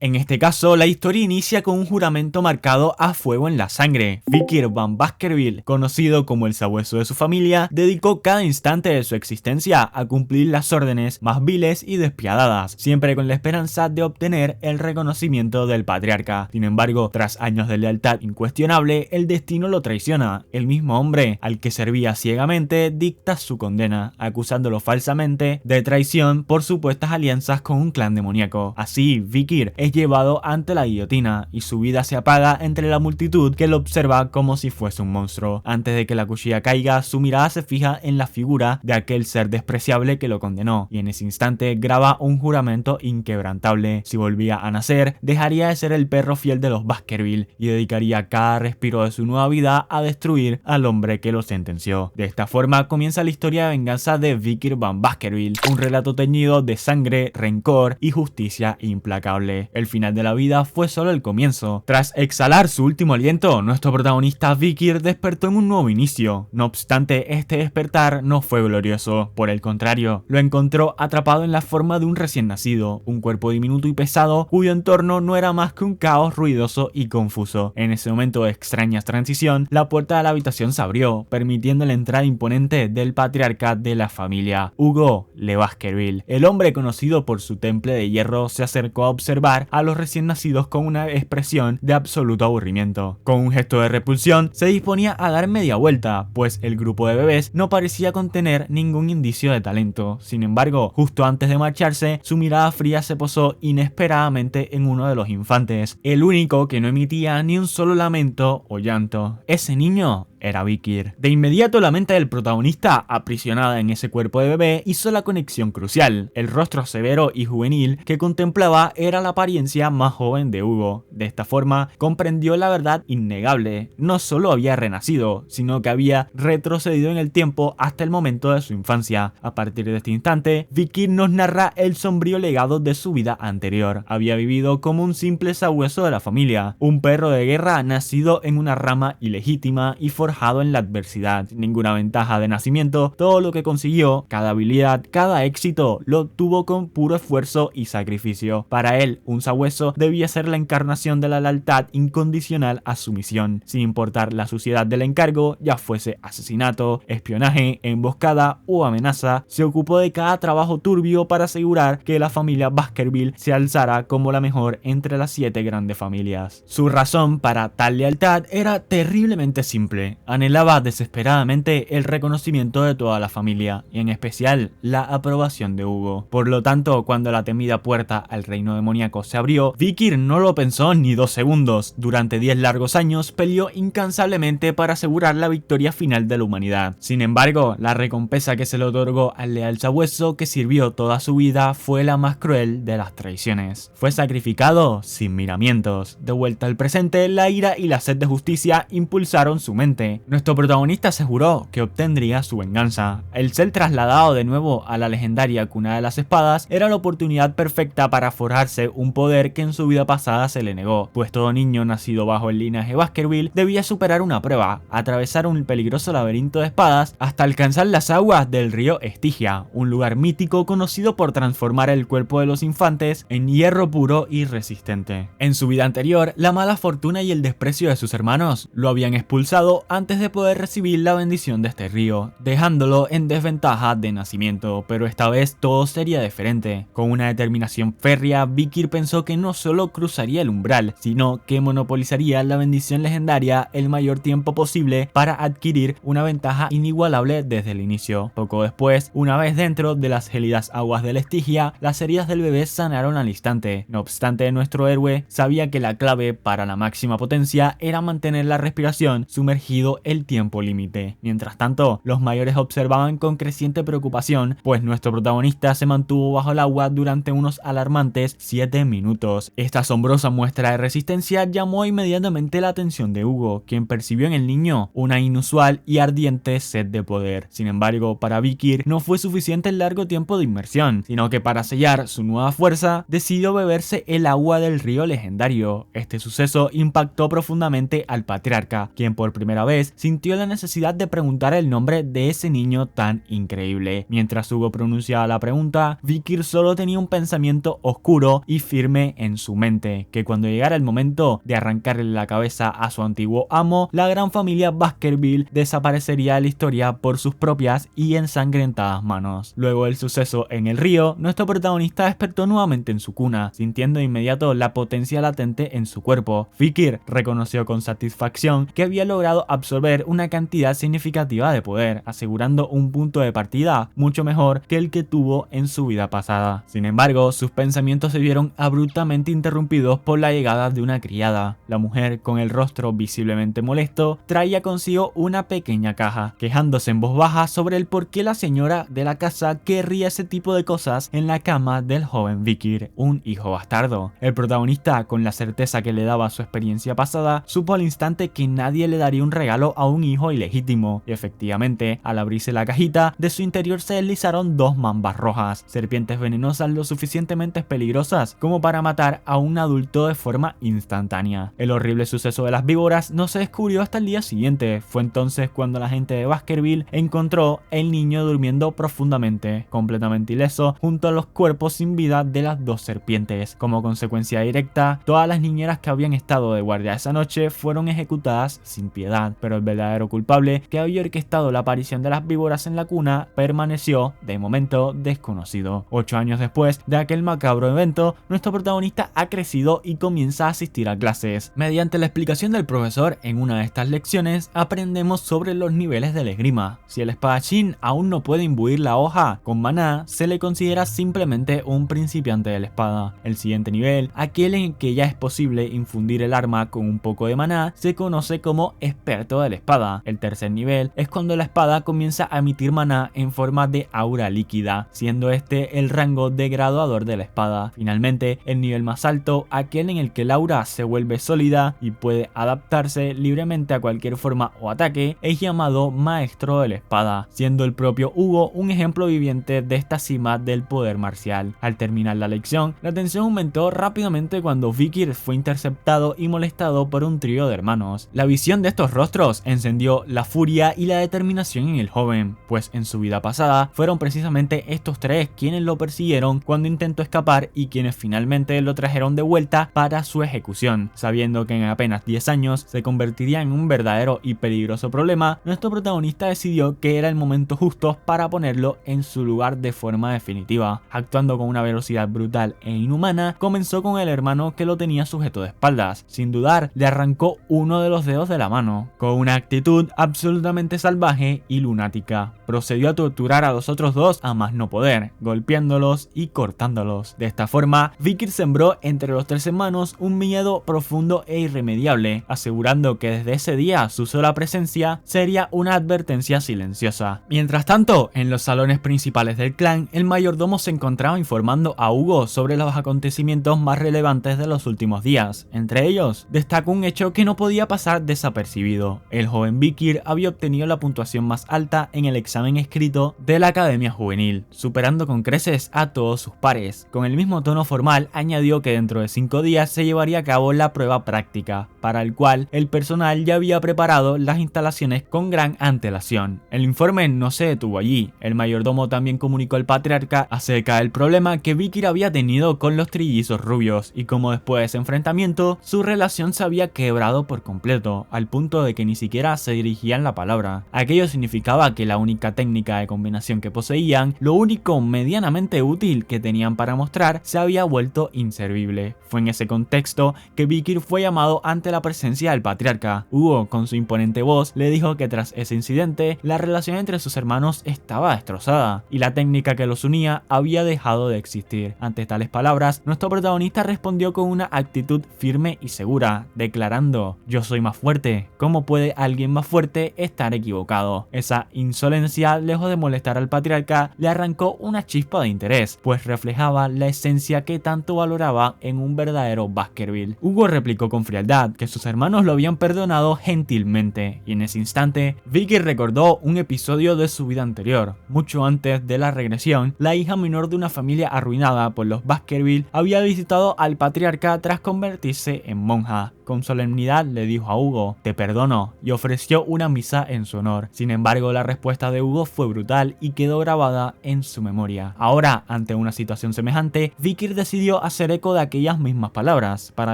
En este caso, la historia inicia con un juramento marcado a fuego en la sangre. Vikir van Baskerville, conocido como el sabueso de su familia, dedicó cada instante de su existencia a cumplir las órdenes más viles y despiadadas, siempre con la esperanza de obtener el reconocimiento del patriarca. Sin embargo, tras años de lealtad incuestionable, el destino lo traiciona. El mismo hombre al que servía ciegamente dicta su condena, acusándolo falsamente de traición por supuestas alianzas con un clan demoníaco. Así, Vikir es llevado ante la guillotina y su vida se apaga entre la multitud que lo observa como si fuese un monstruo. Antes de que la cuchilla caiga, su mirada se fija en la figura de aquel ser despreciable que lo condenó, y en ese instante graba un juramento inquebrantable. Si volvía a nacer, dejaría de ser el perro fiel de los Baskerville y dedicaría cada respiro de su nueva vida a destruir al hombre que lo sentenció. De esta forma comienza la historia de venganza de Vikir van Baskerville, un relato teñido de sangre, rencor y justicia implacable. El final de la vida fue solo el comienzo. Tras exhalar su último aliento, nuestro protagonista Vikir despertó en un nuevo inicio. No obstante, este despertar no fue glorioso. Por el contrario, lo encontró atrapado en la forma de un recién nacido, un cuerpo diminuto y pesado cuyo entorno no era más que un caos ruidoso y confuso. En ese momento de extraña transición, la puerta de la habitación se abrió, permitiendo la entrada imponente del patriarca de la familia, Hugo Le Baskerville. El hombre conocido por su temple de hierro se acercó a observar a los recién nacidos con una expresión de absoluto aburrimiento. Con un gesto de repulsión, se disponía a dar media vuelta, pues el grupo de bebés no parecía contener ningún indicio de talento. Sin embargo, justo antes de marcharse, su mirada fría se posó inesperadamente en uno de los infantes, el único que no emitía ni un solo lamento o llanto. Ese niño era Vikir. De inmediato la mente del protagonista, aprisionada en ese cuerpo de bebé, hizo la conexión crucial. El rostro severo y juvenil que contemplaba era la apariencia más joven de Hugo. De esta forma, comprendió la verdad innegable. No solo había renacido, sino que había retrocedido en el tiempo hasta el momento de su infancia. A partir de este instante, Vikir nos narra el sombrío legado de su vida anterior. Había vivido como un simple sabueso de la familia, un perro de guerra nacido en una rama ilegítima y forjado en la adversidad. Ninguna ventaja de nacimiento, todo lo que consiguió, cada habilidad, cada éxito, lo obtuvo con puro esfuerzo y sacrificio. Para él, un sabueso debía ser la encarnación de la lealtad incondicional a su misión, sin importar la suciedad del encargo, ya fuese asesinato, espionaje, emboscada o amenaza. Se ocupó de cada trabajo turbio para asegurar que la familia Baskerville se alzara como la mejor entre las 7 grandes familias. Su razón para tal lealtad era terriblemente simple. Anhelaba desesperadamente el reconocimiento de toda la familia, y en especial la aprobación de Hugo. Por lo tanto, cuando la temida puerta al reino demoníaco se abrió, Vikir no lo pensó ni 2 segundos. Durante 10 largos años peleó incansablemente para asegurar la victoria final de la humanidad. Sin embargo, la recompensa que se le otorgó al leal sabueso que sirvió toda su vida fue la más cruel de las traiciones. Fue sacrificado sin miramientos. De vuelta al presente, la ira y la sed de justicia impulsaron su mente. Nuestro protagonista aseguró que obtendría su venganza. El ser trasladado de nuevo a la legendaria cuna de las espadas era la oportunidad perfecta para forjarse un poder que en su vida pasada se le negó, pues todo niño nacido bajo el linaje Baskerville debía superar una prueba, atravesar un peligroso laberinto de espadas hasta alcanzar las aguas del río Estigia, un lugar mítico conocido por transformar el cuerpo de los infantes en hierro puro y resistente. En su vida anterior, la mala fortuna y el desprecio de sus hermanos lo habían expulsado antes de poder recibir la bendición de este río, dejándolo en desventaja de nacimiento, pero esta vez todo sería diferente. Con una determinación férrea, Vikir pensó que no solo cruzaría el umbral, sino que monopolizaría la bendición legendaria el mayor tiempo posible para adquirir una ventaja inigualable desde el inicio. Poco después, una vez dentro de las gélidas aguas del Estigia, las heridas del bebé sanaron al instante. No obstante, nuestro héroe sabía que la clave para la máxima potencia era mantener la respiración sumergido el tiempo límite. Mientras tanto, los mayores observaban con creciente preocupación, pues nuestro protagonista se mantuvo bajo el agua durante unos alarmantes 7 minutos. Esta asombrosa muestra de resistencia llamó inmediatamente la atención de Hugo, quien percibió en el niño una inusual y ardiente sed de poder. Sin embargo, para Vikir no fue suficiente el largo tiempo de inmersión, sino que para sellar su nueva fuerza, decidió beberse el agua del río legendario. Este suceso impactó profundamente al patriarca, quien por primera vez vez sintió la necesidad de preguntar el nombre de ese niño tan increíble. Mientras Hugo pronunciaba la pregunta, Vikir solo tenía un pensamiento oscuro y firme en su mente, que cuando llegara el momento de arrancarle la cabeza a su antiguo amo, la gran familia Baskerville desaparecería de la historia por sus propias y ensangrentadas manos. Luego del suceso en el río, nuestro protagonista despertó nuevamente en su cuna, sintiendo de inmediato la potencia latente en su cuerpo. Vikir reconoció con satisfacción que había logrado absorber una cantidad significativa de poder, asegurando un punto de partida mucho mejor que el que tuvo en su vida pasada. Sin embargo, sus pensamientos se vieron abruptamente interrumpidos por la llegada de una criada. La mujer, con el rostro visiblemente molesto, traía consigo una pequeña caja, quejándose en voz baja sobre el por qué la señora de la casa querría ese tipo de cosas en la cama del joven Vikir, un hijo bastardo. El protagonista, con la certeza que le daba su experiencia pasada, supo al instante que nadie le daría un regalo a un hijo ilegítimo, y efectivamente, al abrirse la cajita, de su interior se deslizaron dos mambas rojas, serpientes venenosas lo suficientemente peligrosas como para matar a un adulto de forma instantánea. El horrible suceso de las víboras no se descubrió hasta el día siguiente. Fue entonces cuando la gente de Baskerville encontró el niño durmiendo profundamente, completamente ileso, junto a los cuerpos sin vida de las dos serpientes. Como consecuencia directa, todas las niñeras que habían estado de guardia esa noche fueron ejecutadas sin piedad, pero el verdadero culpable que había orquestado la aparición de las víboras en la cuna permaneció, de momento, desconocido. 8 años después de aquel macabro evento, nuestro protagonista ha crecido y comienza a asistir a clases. Mediante la explicación del profesor en una de estas lecciones, aprendemos sobre los niveles del esgrima. Si el espadachín aún no puede imbuir la hoja con maná, se le considera simplemente un principiante de la espada. El siguiente nivel, aquel en que ya es posible infundir el arma con un poco de maná, se conoce como experto de la espada. El tercer nivel es cuando la espada comienza a emitir maná en forma de aura líquida, siendo este el rango de graduador de la espada. Finalmente, el nivel más alto, aquel en el que el aura se vuelve sólida y puede adaptarse libremente a cualquier forma o ataque, es llamado maestro de la espada, siendo el propio Hugo un ejemplo viviente de esta cima del poder marcial. Al terminar la lección, la tensión aumentó rápidamente cuando Vikir fue interceptado y molestado por un trío de hermanos. La visión de estos rostros encendió la furia y la determinación en el joven, pues en su vida pasada fueron precisamente estos tres quienes lo persiguieron cuando intentó escapar y quienes finalmente lo trajeron de vuelta para su ejecución. Sabiendo que en apenas 10 años se convertiría en un verdadero y peligroso problema, nuestro protagonista decidió que era el momento justo para ponerlo en su lugar de forma definitiva. Actuando con una velocidad brutal e inhumana, comenzó con el hermano que lo tenía sujeto de espaldas. Sin dudar, le arrancó uno de los dedos de la mano. Con una actitud absolutamente salvaje y lunática, procedió a torturar a los otros dos a más no poder, golpeándolos y cortándolos. De esta forma, Vikir sembró entre los tres hermanos un miedo profundo e irremediable, asegurando que desde ese día su sola presencia sería una advertencia silenciosa. Mientras tanto, en los salones principales del clan, el mayordomo se encontraba informando a Hugo sobre los acontecimientos más relevantes de los últimos días. Entre ellos, destacó un hecho que no podía pasar desapercibido. El joven Vikir había obtenido la puntuación más alta en el examen escrito de la Academia Juvenil, superando con creces a todos sus pares. Con el mismo tono formal, añadió que dentro de 5 días se llevaría a cabo la prueba práctica, para el cual el personal ya había preparado las instalaciones con gran antelación. El informe no se detuvo allí. El mayordomo también comunicó al patriarca acerca del problema que Vikir había tenido con los trillizos rubios y cómo después de ese enfrentamiento su relación se había quebrado por completo, al punto de que ni siquiera se dirigían la palabra. Aquello significaba que la única técnica de combinación que poseían, lo único medianamente útil que tenían para mostrar, se había vuelto inservible. Fue en ese contexto que Vikir fue llamado ante la presencia del patriarca. Hugo, con su imponente voz, le dijo que tras ese incidente, la relación entre sus hermanos estaba destrozada y la técnica que los unía había dejado de existir. Ante tales palabras, nuestro protagonista respondió con una actitud firme y segura, declarando: "Yo soy más fuerte. ¿Cómo puede alguien más fuerte estar equivocado?". Esa insolencia, lejos de molestar al patriarca, le arrancó una chispa de interés, pues reflejaba la esencia que tanto valoraba en un verdadero Baskerville. Hugo replicó con frialdad que sus hermanos lo habían perdonado gentilmente, y en ese instante, Vikir recordó un episodio de su vida anterior. Mucho antes de la regresión, la hija menor de una familia arruinada por los Baskerville había visitado al patriarca tras convertirse en monja. Con solemnidad le dijo a Hugo: "Te perdono, pidió y ofreció una misa en su honor. Sin embargo, la respuesta de Hugo fue brutal y quedó grabada en su memoria. Ahora, ante una situación semejante, Vikir decidió hacer eco de aquellas mismas palabras para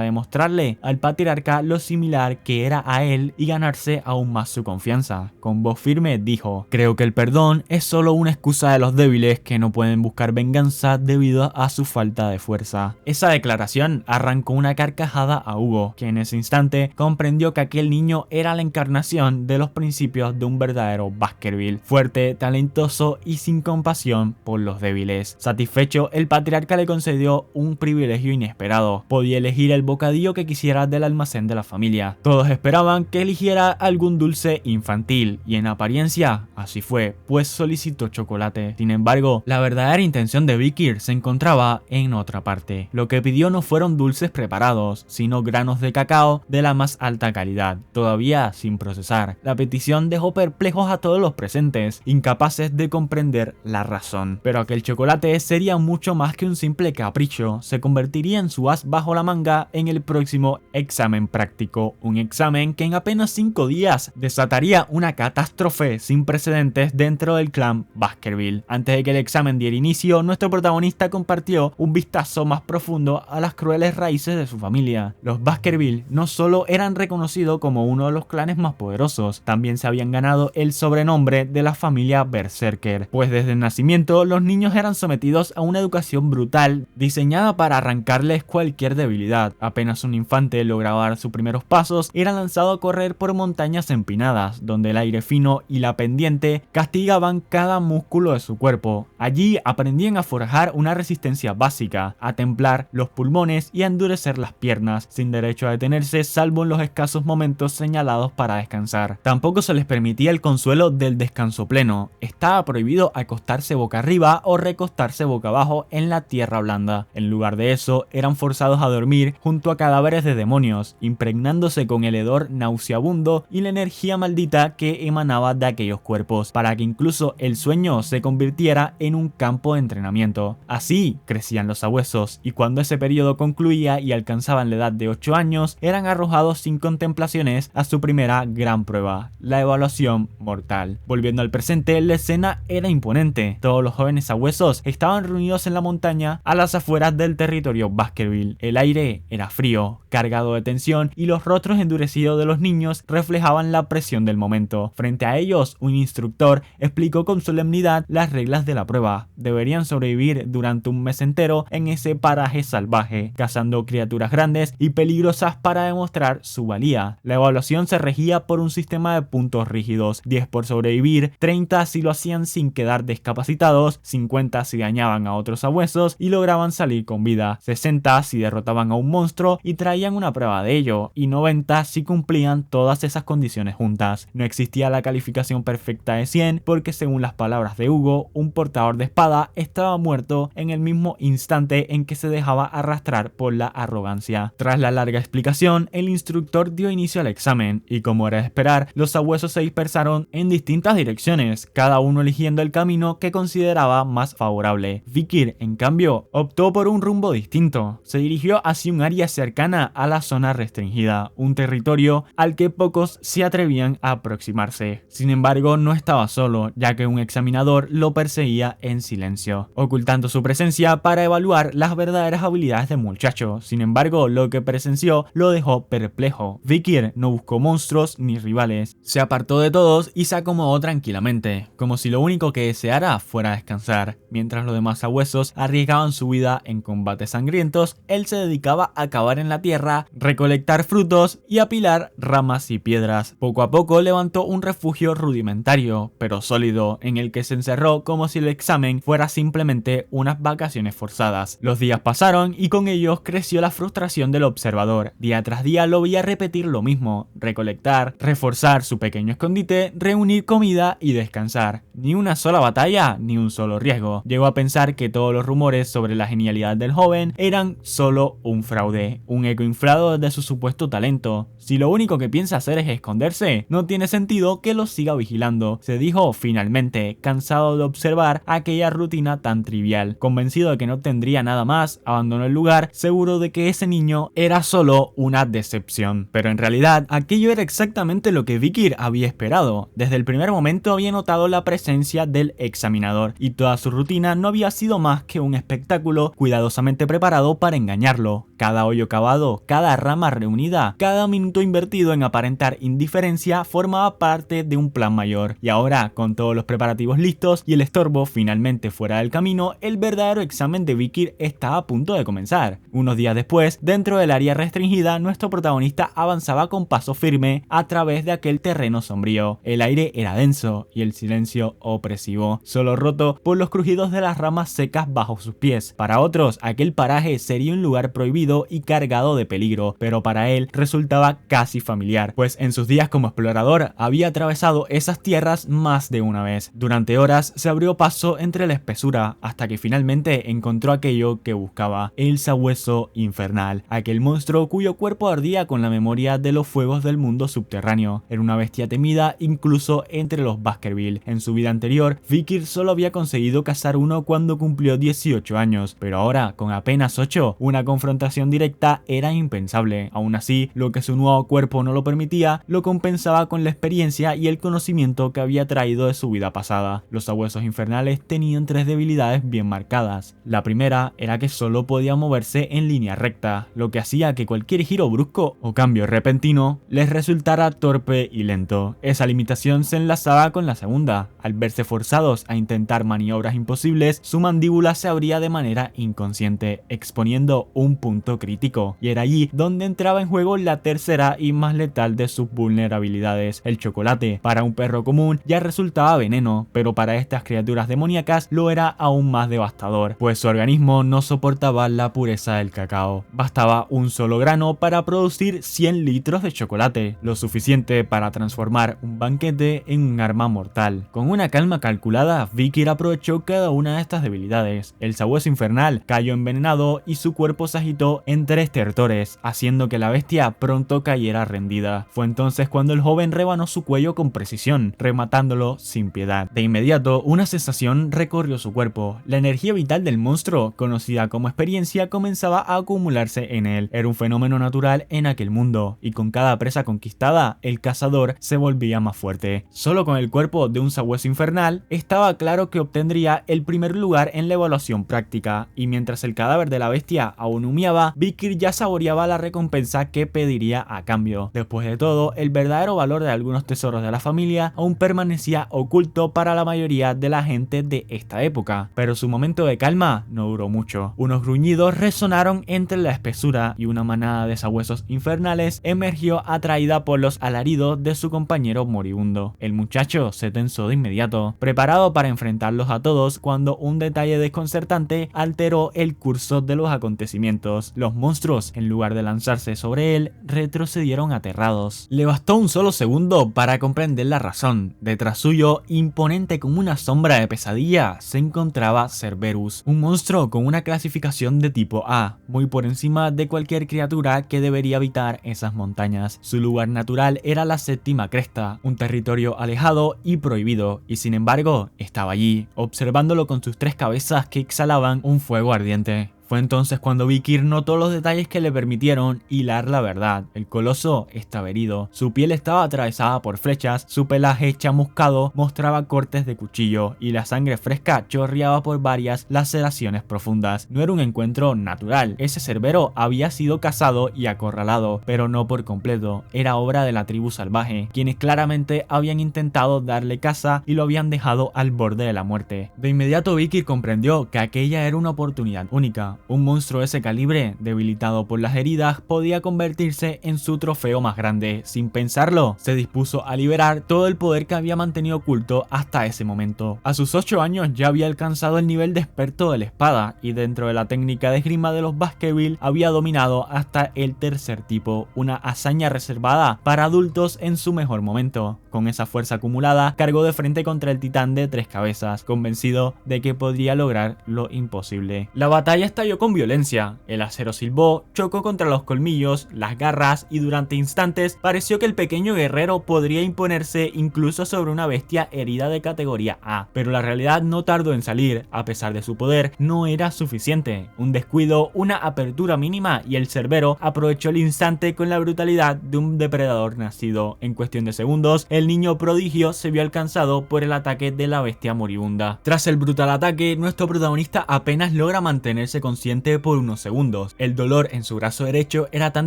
demostrarle al patriarca lo similar que era a él y ganarse aún más su confianza. Con voz firme dijo: "Creo que el perdón es solo una excusa de los débiles que no pueden buscar venganza debido a su falta de fuerza". Esa declaración arrancó una carcajada a Hugo, que en ese instante comprendió que aquel niño era la encarnación de los principios de un verdadero Baskerville, fuerte, talentoso y sin compasión por los débiles. Satisfecho, el patriarca le concedió un privilegio inesperado: podía elegir el bocadillo que quisiera del almacén de la familia. Todos esperaban que eligiera algún dulce infantil, y en apariencia así fue, pues solicitó chocolate. Sin embargo, la verdadera intención de Vikir se encontraba en otra parte. Lo que pidió no fueron dulces preparados, sino granos de cacao de la más alta calidad, todavía sin procesar. La petición dejó perplejos a todos los presentes, incapaces de comprender la razón. Pero aquel chocolate sería mucho más que un simple capricho, se convertiría en su as bajo la manga en el próximo examen práctico, un examen que en apenas 5 días desataría una catástrofe sin precedentes dentro del clan Baskerville. Antes de que el examen diera inicio, nuestro protagonista compartió un vistazo más profundo a las crueles raíces de su familia. Los Baskerville no solo eran reconocidos como uno de los clanes más poderosos, también se habían ganado el sobrenombre de la familia Berserker, pues desde el nacimiento los niños eran sometidos a una educación brutal diseñada para arrancarles cualquier debilidad. Apenas un infante lograba dar sus primeros pasos, era lanzado a correr por montañas empinadas, donde el aire fino y la pendiente castigaban cada músculo de su cuerpo. Allí aprendían a forjar una resistencia básica, a templar los pulmones y a endurecer las piernas, sin derecho a detenerse salvo en los escasos momentos señalados para descansar. Tampoco se les permitía el consuelo del descanso pleno. Estaba prohibido acostarse boca arriba o recostarse boca abajo en la tierra blanda. En lugar de eso, eran forzados a dormir junto a cadáveres de demonios, impregnándose con el hedor nauseabundo y la energía maldita que emanaba de aquellos cuerpos, para que incluso el sueño se convirtiera en un campo de entrenamiento. Así crecían los sabuesos, y cuando ese periodo concluía y alcanzaban la edad de 8 años, eran arrojados sin contemplaciones a su primera gran prueba, la evaluación mortal. Volviendo al presente, la escena era imponente. Todos los jóvenes sabuesos estaban reunidos en la montaña a las afueras del territorio Baskerville. El aire era frío, cargado de tensión, y los rostros endurecidos de los niños reflejaban la presión del momento. Frente a ellos, un instructor explicó con solemnidad las reglas de la prueba. Deberían sobrevivir durante un mes entero en ese paraje salvaje, cazando criaturas grandes y peligrosas para demostrar su valía. La evaluación se regía por un sistema de puntos rígidos: 10 por sobrevivir, 30 si lo hacían sin quedar discapacitados, 50 si dañaban a otros sabuesos y lograban salir con vida, 60 si derrotaban a un monstruo y traían una prueba de ello, y 90 si cumplían todas esas condiciones juntas. No existía la calificación perfecta de 100, porque según las palabras de Hugo, un portador de espada estaba muerto en el mismo instante en que se dejaba arrastrar por la arrogancia. Tras la larga explicación, el instructor dio inicio al examen, y como era de esperar, los sabuesos se dispersaron en distintas direcciones, cada uno eligiendo el camino que consideraba más favorable. Vikir, en cambio, optó por un rumbo distinto. Se dirigió hacia un área cercana a la zona restringida, un territorio al que pocos se atrevían a aproximarse. Sin embargo, no estaba solo, ya que un examinador lo perseguía en silencio, ocultando su presencia para evaluar las verdaderas habilidades del muchacho. Sin embargo, lo que presenció lo dejó perplejo. Vikir no buscó monstruos ni rivales, se apartó de todos y se acomodó tranquilamente, como si lo único que deseara fuera descansar. Mientras los demás sabuesos arriesgaban su vida en combates sangrientos, él se dedicaba a cavar en la tierra, recolectar frutos y apilar ramas y piedras. Poco a poco levantó un refugio rudimentario, pero sólido, en el que se encerró como si el examen fuera simplemente unas vacaciones forzadas. Los días pasaron y con ellos creció la frustración del observador. Día tras día lo veía repetir lo mismo: recolectar, reforzar su pequeño escondite, reunir comida y descansar. Ni una sola batalla, ni un solo riesgo. Llegó a pensar que todos los rumores sobre la genialidad del joven eran solo un fraude, un eco inflado de su supuesto talento. Si lo único que piensa hacer es esconderse, no tiene sentido que lo siga vigilando, se dijo finalmente, cansado de observar aquella rutina tan trivial. Convencido de que no tendría nada más, abandonó el lugar, seguro de que ese niño era solo una decepción. Pero en realidad, aquello era exactamente lo que Vikir había esperado. Desde el primer momento había notado la presencia del examinador, y toda su rutina no había sido más que un espectáculo cuidadosamente preparado para engañarlo. Cada hoyo cavado, cada rama reunida, cada minuto invertido en aparentar indiferencia formaba parte de un plan mayor. Y ahora, con todos los preparativos listos y el estorbo finalmente fuera del camino, el verdadero examen de Vikir está a punto de comenzar. Unos días después, dentro del área restringida, nuestro protagonista avanzaba con paso firme a través de aquel terreno sombrío. El aire era denso y el silencio opresivo, solo roto por los crujidos de las ramas secas bajo sus pies. Para otros, aquel paraje sería un lugar prohibido y cargado de peligro, pero para él resultaba casi familiar, pues en sus días como explorador había atravesado esas tierras más de una vez. Durante horas se abrió paso entre la espesura hasta que finalmente encontró aquello que buscaba, el sabueso infernal, aquel monstruo cuyo cuerpo ardía con la memoria de los fuegos del mundo subterráneo. Era una bestia temida incluso entre los Baskerville. En su vida anterior, Vikir solo había conseguido cazar uno cuando cumplió 18 años, pero ahora, con apenas 8, una confrontación directa era impensable. Aún así, lo que su nuevo cuerpo no lo permitía, lo compensaba con la experiencia y el conocimiento que había traído de su vida pasada. Los sabuesos infernales tenían 3 debilidades bien marcadas. La primera era que solo podía moverse en línea recta, lo que hacía que cualquier giro brusco o cambio repentino les resultara torpe y lento. Esa limitación se enlazaba con la segunda. Al verse forzados a intentar maniobras imposibles, su mandíbula se abría de manera inconsciente, exponiendo un punto crítico, y era allí donde entraba en juego la tercera y más letal de sus vulnerabilidades. El chocolate, para un perro común, ya resultaba veneno, pero para estas criaturas demoníacas lo era aún más devastador, pues su organismo no soportaba la pureza del cacao. Bastaba un solo grano para producir 100 litros de chocolate, lo suficiente para transformar un banquete en un arma mortal. Con una calma calculada, Vikir aprovechó cada una de estas debilidades. El sabueso infernal cayó envenenado y su cuerpo se agitó en 3 estertores, haciendo que la bestia pronto cayera rendida. Fue entonces cuando el joven rebanó su cuello con precisión, rematándolo sin piedad. De inmediato, una sensación recorrió su cuerpo. La energía vital del monstruo, conocida como experiencia, comenzaba a acumularse en él. Era un fenómeno natural en aquel mundo, y con cada presa conquistada, el cazador se volvía más fuerte. Solo con el cuerpo de un sabueso infernal, estaba claro que obtendría el primer lugar en la evaluación práctica, y mientras el cadáver de la bestia aún humeaba, Vikir ya saboreaba la recompensa que pediría a cambio. Después de todo, el verdadero valor de algunos tesoros de la familia aún permanecía oculto para la mayoría de la gente de esta época, pero su momento de calma no duró mucho. Unos gruñidos resonaron entre la espesura y una manada de sabuesos infernales emergió atraída por los alaridos de su compañero moribundo. El muchacho se tensó de inmediato, preparado para enfrentarlos a todos, cuando un detalle desconcertante alteró el curso de los acontecimientos. Los monstruos, en lugar de lanzarse sobre él, retrocedieron aterrados. Le bastó un solo segundo para comprender la razón. Detrás suyo, imponente como una sombra de pesadilla, se encontraba Cerberus, un monstruo con una clasificación de tipo A, muy por encima de cualquier criatura que debería habitar esas montañas. Su lugar natural era la séptima cresta, un territorio alejado y prohibido, y sin embargo, estaba allí, observándolo con sus 3 cabezas que exhalaban un fuego ardiente. Fue entonces cuando Vikir notó los detalles que le permitieron hilar la verdad. El coloso estaba herido, su piel estaba atravesada por flechas, su pelaje chamuscado mostraba cortes de cuchillo y la sangre fresca chorreaba por varias laceraciones profundas. No era un encuentro natural, ese cerbero había sido cazado y acorralado, pero no por completo, era obra de la tribu salvaje, quienes claramente habían intentado darle caza y lo habían dejado al borde de la muerte. De inmediato Vikir comprendió que aquella era una oportunidad única. Un monstruo de ese calibre, debilitado por las heridas, podía convertirse en su trofeo más grande. Sin pensarlo, se dispuso a liberar todo el poder que había mantenido oculto hasta ese momento. A sus 8 años ya había alcanzado el nivel de experto de la espada, y dentro de la técnica de esgrima de los Baskerville había dominado hasta el tercer tipo, una hazaña reservada para adultos en su mejor momento. Con esa fuerza acumulada, cargó de frente contra el titán de 3 cabezas, convencido de que podría lograr lo imposible. La batalla estalló estalló con violencia. El acero silbó, chocó contra los colmillos, las garras y durante instantes pareció que el pequeño guerrero podría imponerse incluso sobre una bestia herida de categoría A. Pero la realidad no tardó en salir. A pesar de su poder, no era suficiente. Un descuido, una apertura mínima y el Cerbero aprovechó el instante con la brutalidad de un depredador nacido. En cuestión de segundos, el niño prodigio se vio alcanzado por el ataque de la bestia moribunda. Tras el brutal ataque, nuestro protagonista apenas logra mantenerse consciente por unos segundos. El dolor en su brazo derecho era tan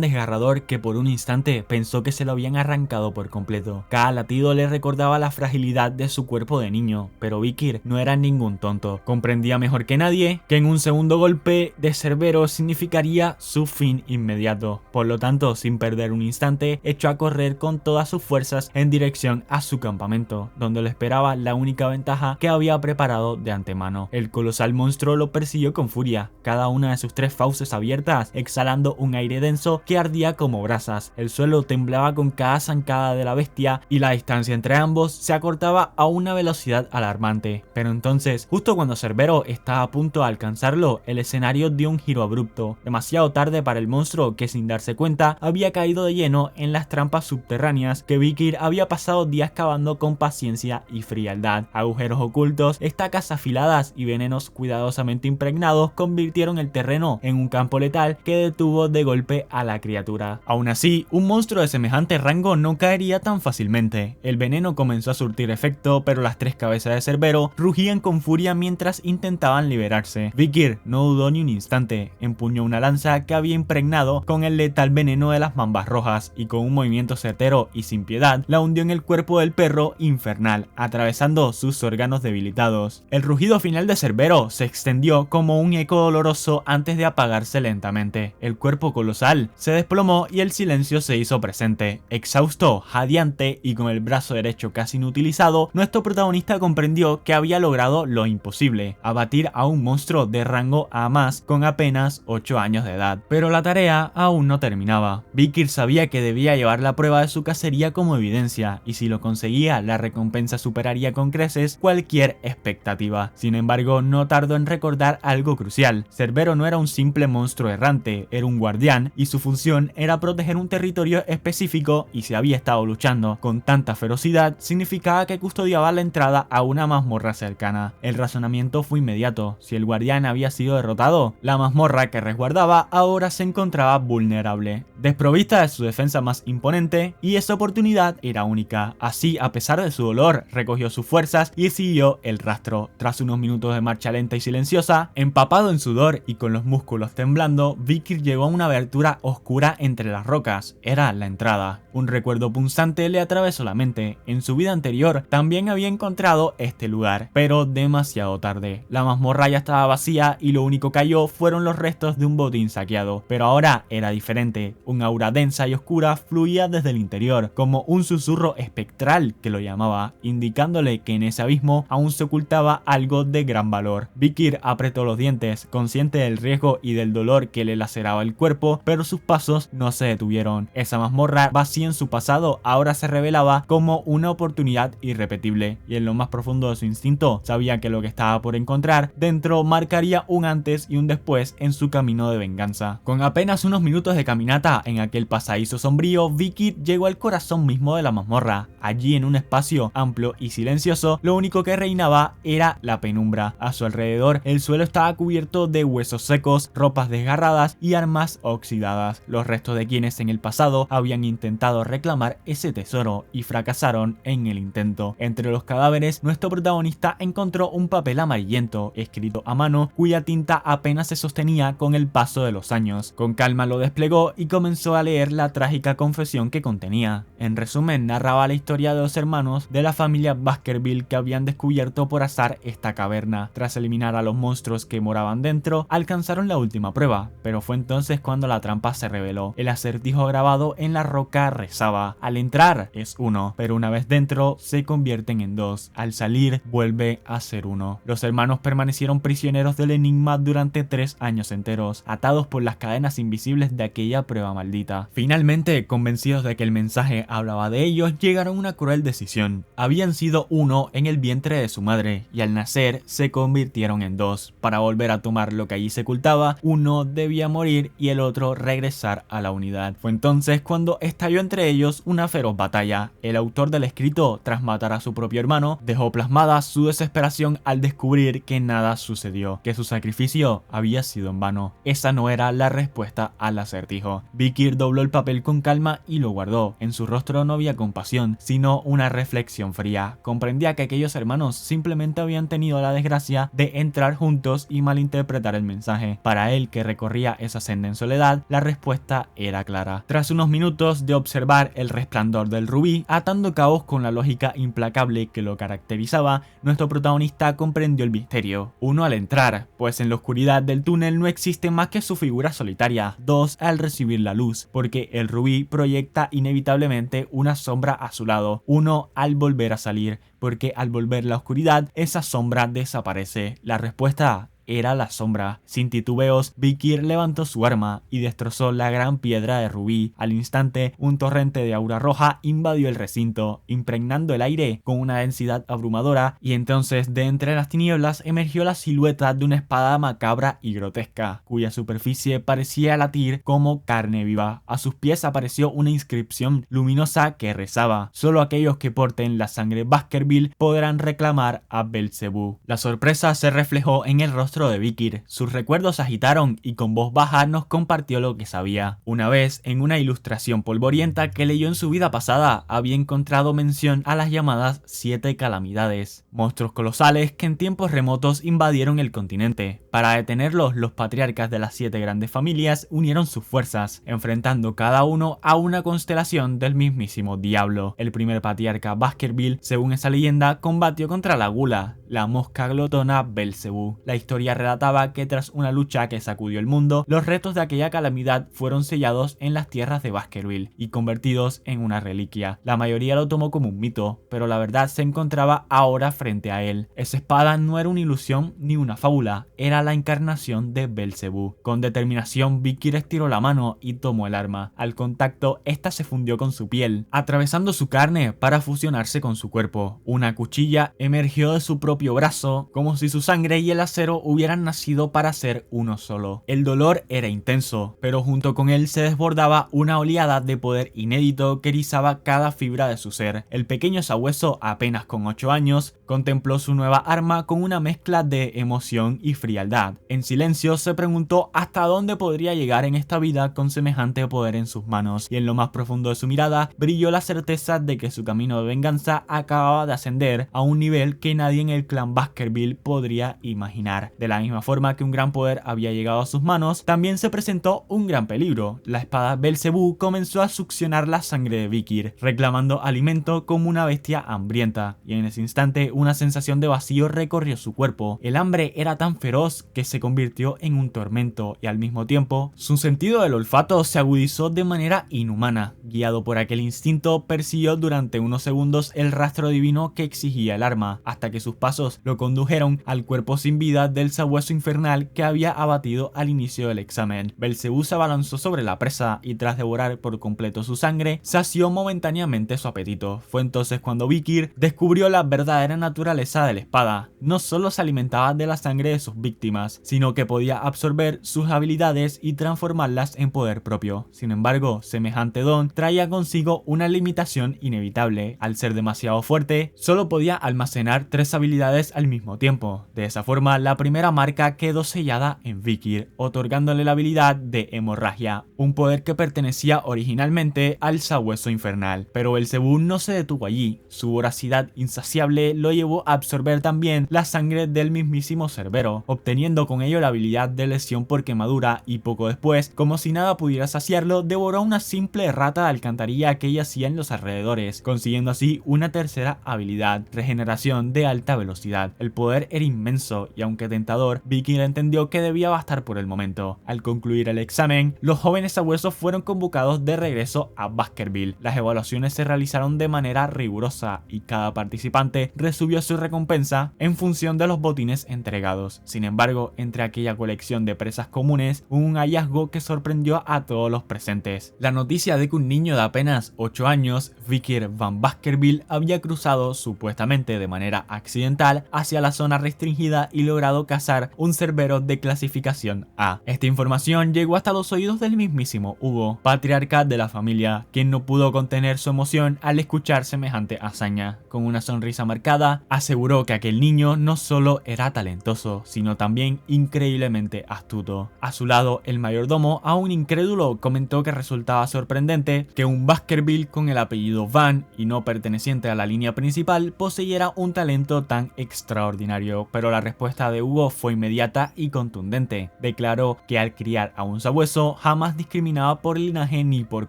desgarrador que por un instante pensó que se lo habían arrancado por completo. Cada latido le recordaba la fragilidad de su cuerpo de niño, pero Vikir no era ningún tonto. Comprendía mejor que nadie que en un segundo golpe de Cerbero significaría su fin inmediato. Por lo tanto, sin perder un instante, echó a correr con todas sus fuerzas en dirección a su campamento, donde lo esperaba la única ventaja que había preparado de antemano. El colosal monstruo lo persiguió con furia, cada una de sus 3 fauces abiertas exhalando un aire denso que ardía como brasas. El suelo temblaba con cada zancada de la bestia y la distancia entre ambos se acortaba a una velocidad alarmante. Pero entonces, justo cuando Cerbero estaba a punto de alcanzarlo, el escenario dio un giro abrupto, demasiado tarde para el monstruo que sin darse cuenta había caído de lleno en las trampas subterráneas que Vikir había pasado días cavando con paciencia y frialdad. Agujeros ocultos, estacas afiladas y venenos cuidadosamente impregnados convirtieron el terreno en un campo letal que detuvo de golpe a la criatura. Aún así, un monstruo de semejante rango no caería tan fácilmente. El veneno comenzó a surtir efecto, pero las 3 cabezas de Cerbero rugían con furia mientras intentaban liberarse. Vikir no dudó ni un instante, empuñó una lanza que había impregnado con el letal veneno de las mambas rojas y con un movimiento certero y sin piedad la hundió en el cuerpo del perro infernal, atravesando sus órganos debilitados. El rugido final de Cerbero se extendió como un eco doloroso antes de apagarse lentamente. El cuerpo colosal se desplomó y el silencio se hizo presente. Exhausto, jadeante y con el brazo derecho casi inutilizado, nuestro protagonista comprendió que había logrado lo imposible: abatir a un monstruo de rango A+ con apenas 8 años de edad. Pero la tarea aún no terminaba. Vikir sabía que debía llevar la prueba de su cacería como evidencia, y si lo conseguía, la recompensa superaría con creces cualquier expectativa. Sin embargo, no tardó en recordar algo crucial. Cerbero no era un simple monstruo errante, era un guardián, y su función era proteger un territorio específico, y si había estado luchando con tanta ferocidad, significaba que custodiaba la entrada a una mazmorra cercana. El razonamiento fue inmediato: si el guardián había sido derrotado, la mazmorra que resguardaba ahora se encontraba vulnerable, desprovista de su defensa más imponente, y esa oportunidad era única. Así, a pesar de su dolor, recogió sus fuerzas y siguió el rastro. Tras unos minutos de marcha lenta y silenciosa, empapado en sudor y con los músculos temblando, Vikir llegó a una abertura oscura entre las rocas. Era la entrada. Un recuerdo punzante le atravesó la mente. En su vida anterior también había encontrado este lugar, pero demasiado tarde. La mazmorra ya estaba vacía y lo único que halló fueron los restos de un botín saqueado. Pero ahora era diferente. Un aura densa y oscura fluía desde el interior, como un susurro espectral que lo llamaba, indicándole que en ese abismo aún se ocultaba algo de gran valor. Vikir apretó los dientes, consciente del riesgo y del dolor que le laceraba el cuerpo, pero sus pasos no se detuvieron. Esa mazmorra vacía en su pasado ahora se revelaba como una oportunidad irrepetible, y en lo más profundo de su instinto sabía que lo que estaba por encontrar dentro marcaría un antes y un después en su camino de venganza. Con apenas unos minutos de caminata en aquel pasadizo sombrío, Vikir llegó al corazón mismo de la mazmorra. Allí, en un espacio amplio y silencioso, lo único que reinaba era la penumbra. A su alrededor, el suelo estaba cubierto de huesos secos, ropas desgarradas y armas oxidadas, los restos de quienes en el pasado habían intentado reclamar ese tesoro y fracasaron en el intento. Entre los cadáveres, nuestro protagonista encontró un papel amarillento, escrito a mano, cuya tinta apenas se sostenía con el paso de los años. Con calma lo desplegó y comenzó a leer la trágica confesión que contenía. En resumen, narraba la historia de los hermanos de la familia Baskerville que habían descubierto por azar esta caverna. Tras eliminar a los monstruos que moraban dentro, alcanzaron la última prueba, pero fue entonces cuando la trampa se reveló. El acertijo grabado en la roca rezaba: al entrar es 1, pero una vez dentro se convierten en 2, al salir vuelve a ser 1. Los hermanos permanecieron prisioneros del enigma durante 3 años enteros, atados por las cadenas invisibles de aquella prueba maldita. Finalmente, convencidos de que el mensaje hablaba de ellos, llegaron a una cruel decisión. Habían sido 1 en el vientre de su madre, y al nacer se convirtieron en 2. Para volver a tomar lo que que allí se ocultaba, uno debía morir y el otro regresar a la unidad. Fue entonces cuando estalló entre ellos una feroz batalla. El autor del escrito, tras matar a su propio hermano, dejó plasmada su desesperación al descubrir que nada sucedió, que su sacrificio había sido en vano. Esa no era la respuesta al acertijo. Vikir dobló el papel con calma y lo guardó. En su rostro no había compasión, sino una reflexión fría. Comprendía que aquellos hermanos simplemente habían tenido la desgracia de entrar juntos y malinterpretar el mensaje. Para él, que recorría esa senda en soledad, la respuesta era clara. Tras unos minutos de observar el resplandor del rubí, atando cabos con la lógica implacable que lo caracterizaba, nuestro protagonista comprendió el misterio. 1, al entrar, pues en la oscuridad del túnel no existe más que su figura solitaria. 2, al recibir la luz, porque el rubí proyecta inevitablemente una sombra a su lado. 1, al volver a salir, porque al volver la oscuridad, esa sombra desaparece. La respuesta era la sombra. Sin titubeos, Vikir levantó su arma y destrozó la gran piedra de rubí. Al instante, un torrente de aura roja invadió el recinto, impregnando el aire con una densidad abrumadora, y entonces de entre las tinieblas emergió la silueta de una espada macabra y grotesca, cuya superficie parecía latir como carne viva. A sus pies apareció una inscripción luminosa que rezaba: solo aquellos que porten la sangre Baskerville podrán reclamar a Belcebú. La sorpresa se reflejó en el rostro de Vikir. Sus recuerdos se agitaron y con voz baja nos compartió lo que sabía. Una vez, en una ilustración polvorienta que leyó en su vida pasada, había encontrado mención a las llamadas 7 calamidades, monstruos colosales que en tiempos remotos invadieron el continente. Para detenerlos, los patriarcas de las 7 grandes familias unieron sus fuerzas, enfrentando cada uno a una constelación del mismísimo diablo. El primer patriarca, Baskerville, según esa leyenda, combatió contra la gula, la mosca glotona Belcebú. La historia relataba que tras una lucha que sacudió el mundo, los restos de aquella calamidad fueron sellados en las tierras de Baskerville y convertidos en una reliquia. La mayoría lo tomó como un mito, pero la verdad se encontraba ahora frente a él. Esa espada no era una ilusión ni una fábula, era la encarnación de Belcebú. Con determinación, Vikir estiró la mano y tomó el arma. Al contacto, esta se fundió con su piel, atravesando su carne para fusionarse con su cuerpo. Una cuchilla emergió de su propio brazo, como si su sangre y el acero hubieran nacido para ser uno solo. El dolor era intenso, pero junto con él se desbordaba una oleada de poder inédito que erizaba cada fibra de su ser. El pequeño sabueso, apenas con 8 años, contempló su nueva arma con una mezcla de emoción y frialdad. En silencio se preguntó hasta dónde podría llegar en esta vida con semejante poder en sus manos, y en lo más profundo de su mirada brilló la certeza de que su camino de venganza acababa de ascender a un nivel que nadie en el clan Baskerville podría imaginar. De la misma forma que un gran poder había llegado a sus manos, también se presentó un gran peligro. La espada Belcebú comenzó a succionar la sangre de Vikir, reclamando alimento como una bestia hambrienta, y en ese instante una sensación de vacío recorrió su cuerpo. El hambre era tan feroz que se convirtió en un tormento, y al mismo tiempo su sentido del olfato se agudizó de manera inhumana. Guiado por aquel instinto, persiguió durante unos segundos el rastro divino que exigía el arma, hasta que sus pasos lo condujeron al cuerpo sin vida del sabueso infernal que había abatido al inicio del examen. Belcebú se abalanzó sobre la presa y tras devorar por completo su sangre, sació momentáneamente su apetito. Fue entonces cuando Vikir descubrió la verdadera naturaleza de la espada. No solo se alimentaba de la sangre de sus víctimas, sino que podía absorber sus habilidades y transformarlas en poder propio. Sin embargo, semejante don traía consigo una limitación inevitable. Al ser demasiado fuerte, solo podía almacenar 3 habilidades al mismo tiempo. De esa forma, la primera marca quedó sellada en Vikir, otorgándole la habilidad de hemorragia, un poder que pertenecía originalmente al sabueso infernal. Pero Belcebú no se detuvo allí. Su voracidad insaciable lo llevó a absorber también la sangre del mismísimo Cerbero, obteniendo con ello la habilidad de lesión por quemadura, y poco después, como si nada pudiera saciarlo, devoró una simple rata de alcantarilla que yacía en los alrededores, consiguiendo así una tercera habilidad, regeneración de alta velocidad. El poder era inmenso y aunque tentador, Vikir entendió que debía bastar por el momento. Al concluir el examen, los jóvenes sabuesos fueron convocados de regreso a Baskerville. Las evaluaciones se realizaron de manera rigurosa y cada participante recibió su recompensa en función de los botines entregados. Sin embargo, entre aquella colección de presas comunes, hubo un hallazgo que sorprendió a todos los presentes. La noticia de que un niño de apenas 8 años, Vikir van Baskerville, había cruzado supuestamente de manera accidental hacia la zona restringida y logrado casi cazar un cerbero de clasificación A. Esta información llegó hasta los oídos del mismísimo Hugo, patriarca de la familia, quien no pudo contener su emoción al escuchar semejante hazaña. Con una sonrisa marcada, aseguró que aquel niño no solo era talentoso, sino también increíblemente astuto. A su lado, el mayordomo, aún incrédulo, comentó que resultaba sorprendente que un Baskerville con el apellido Van y no perteneciente a la línea principal poseyera un talento tan extraordinario, pero la respuesta de Hugo fue inmediata y contundente. Declaró que al criar a un sabueso jamás discriminaba por linaje ni por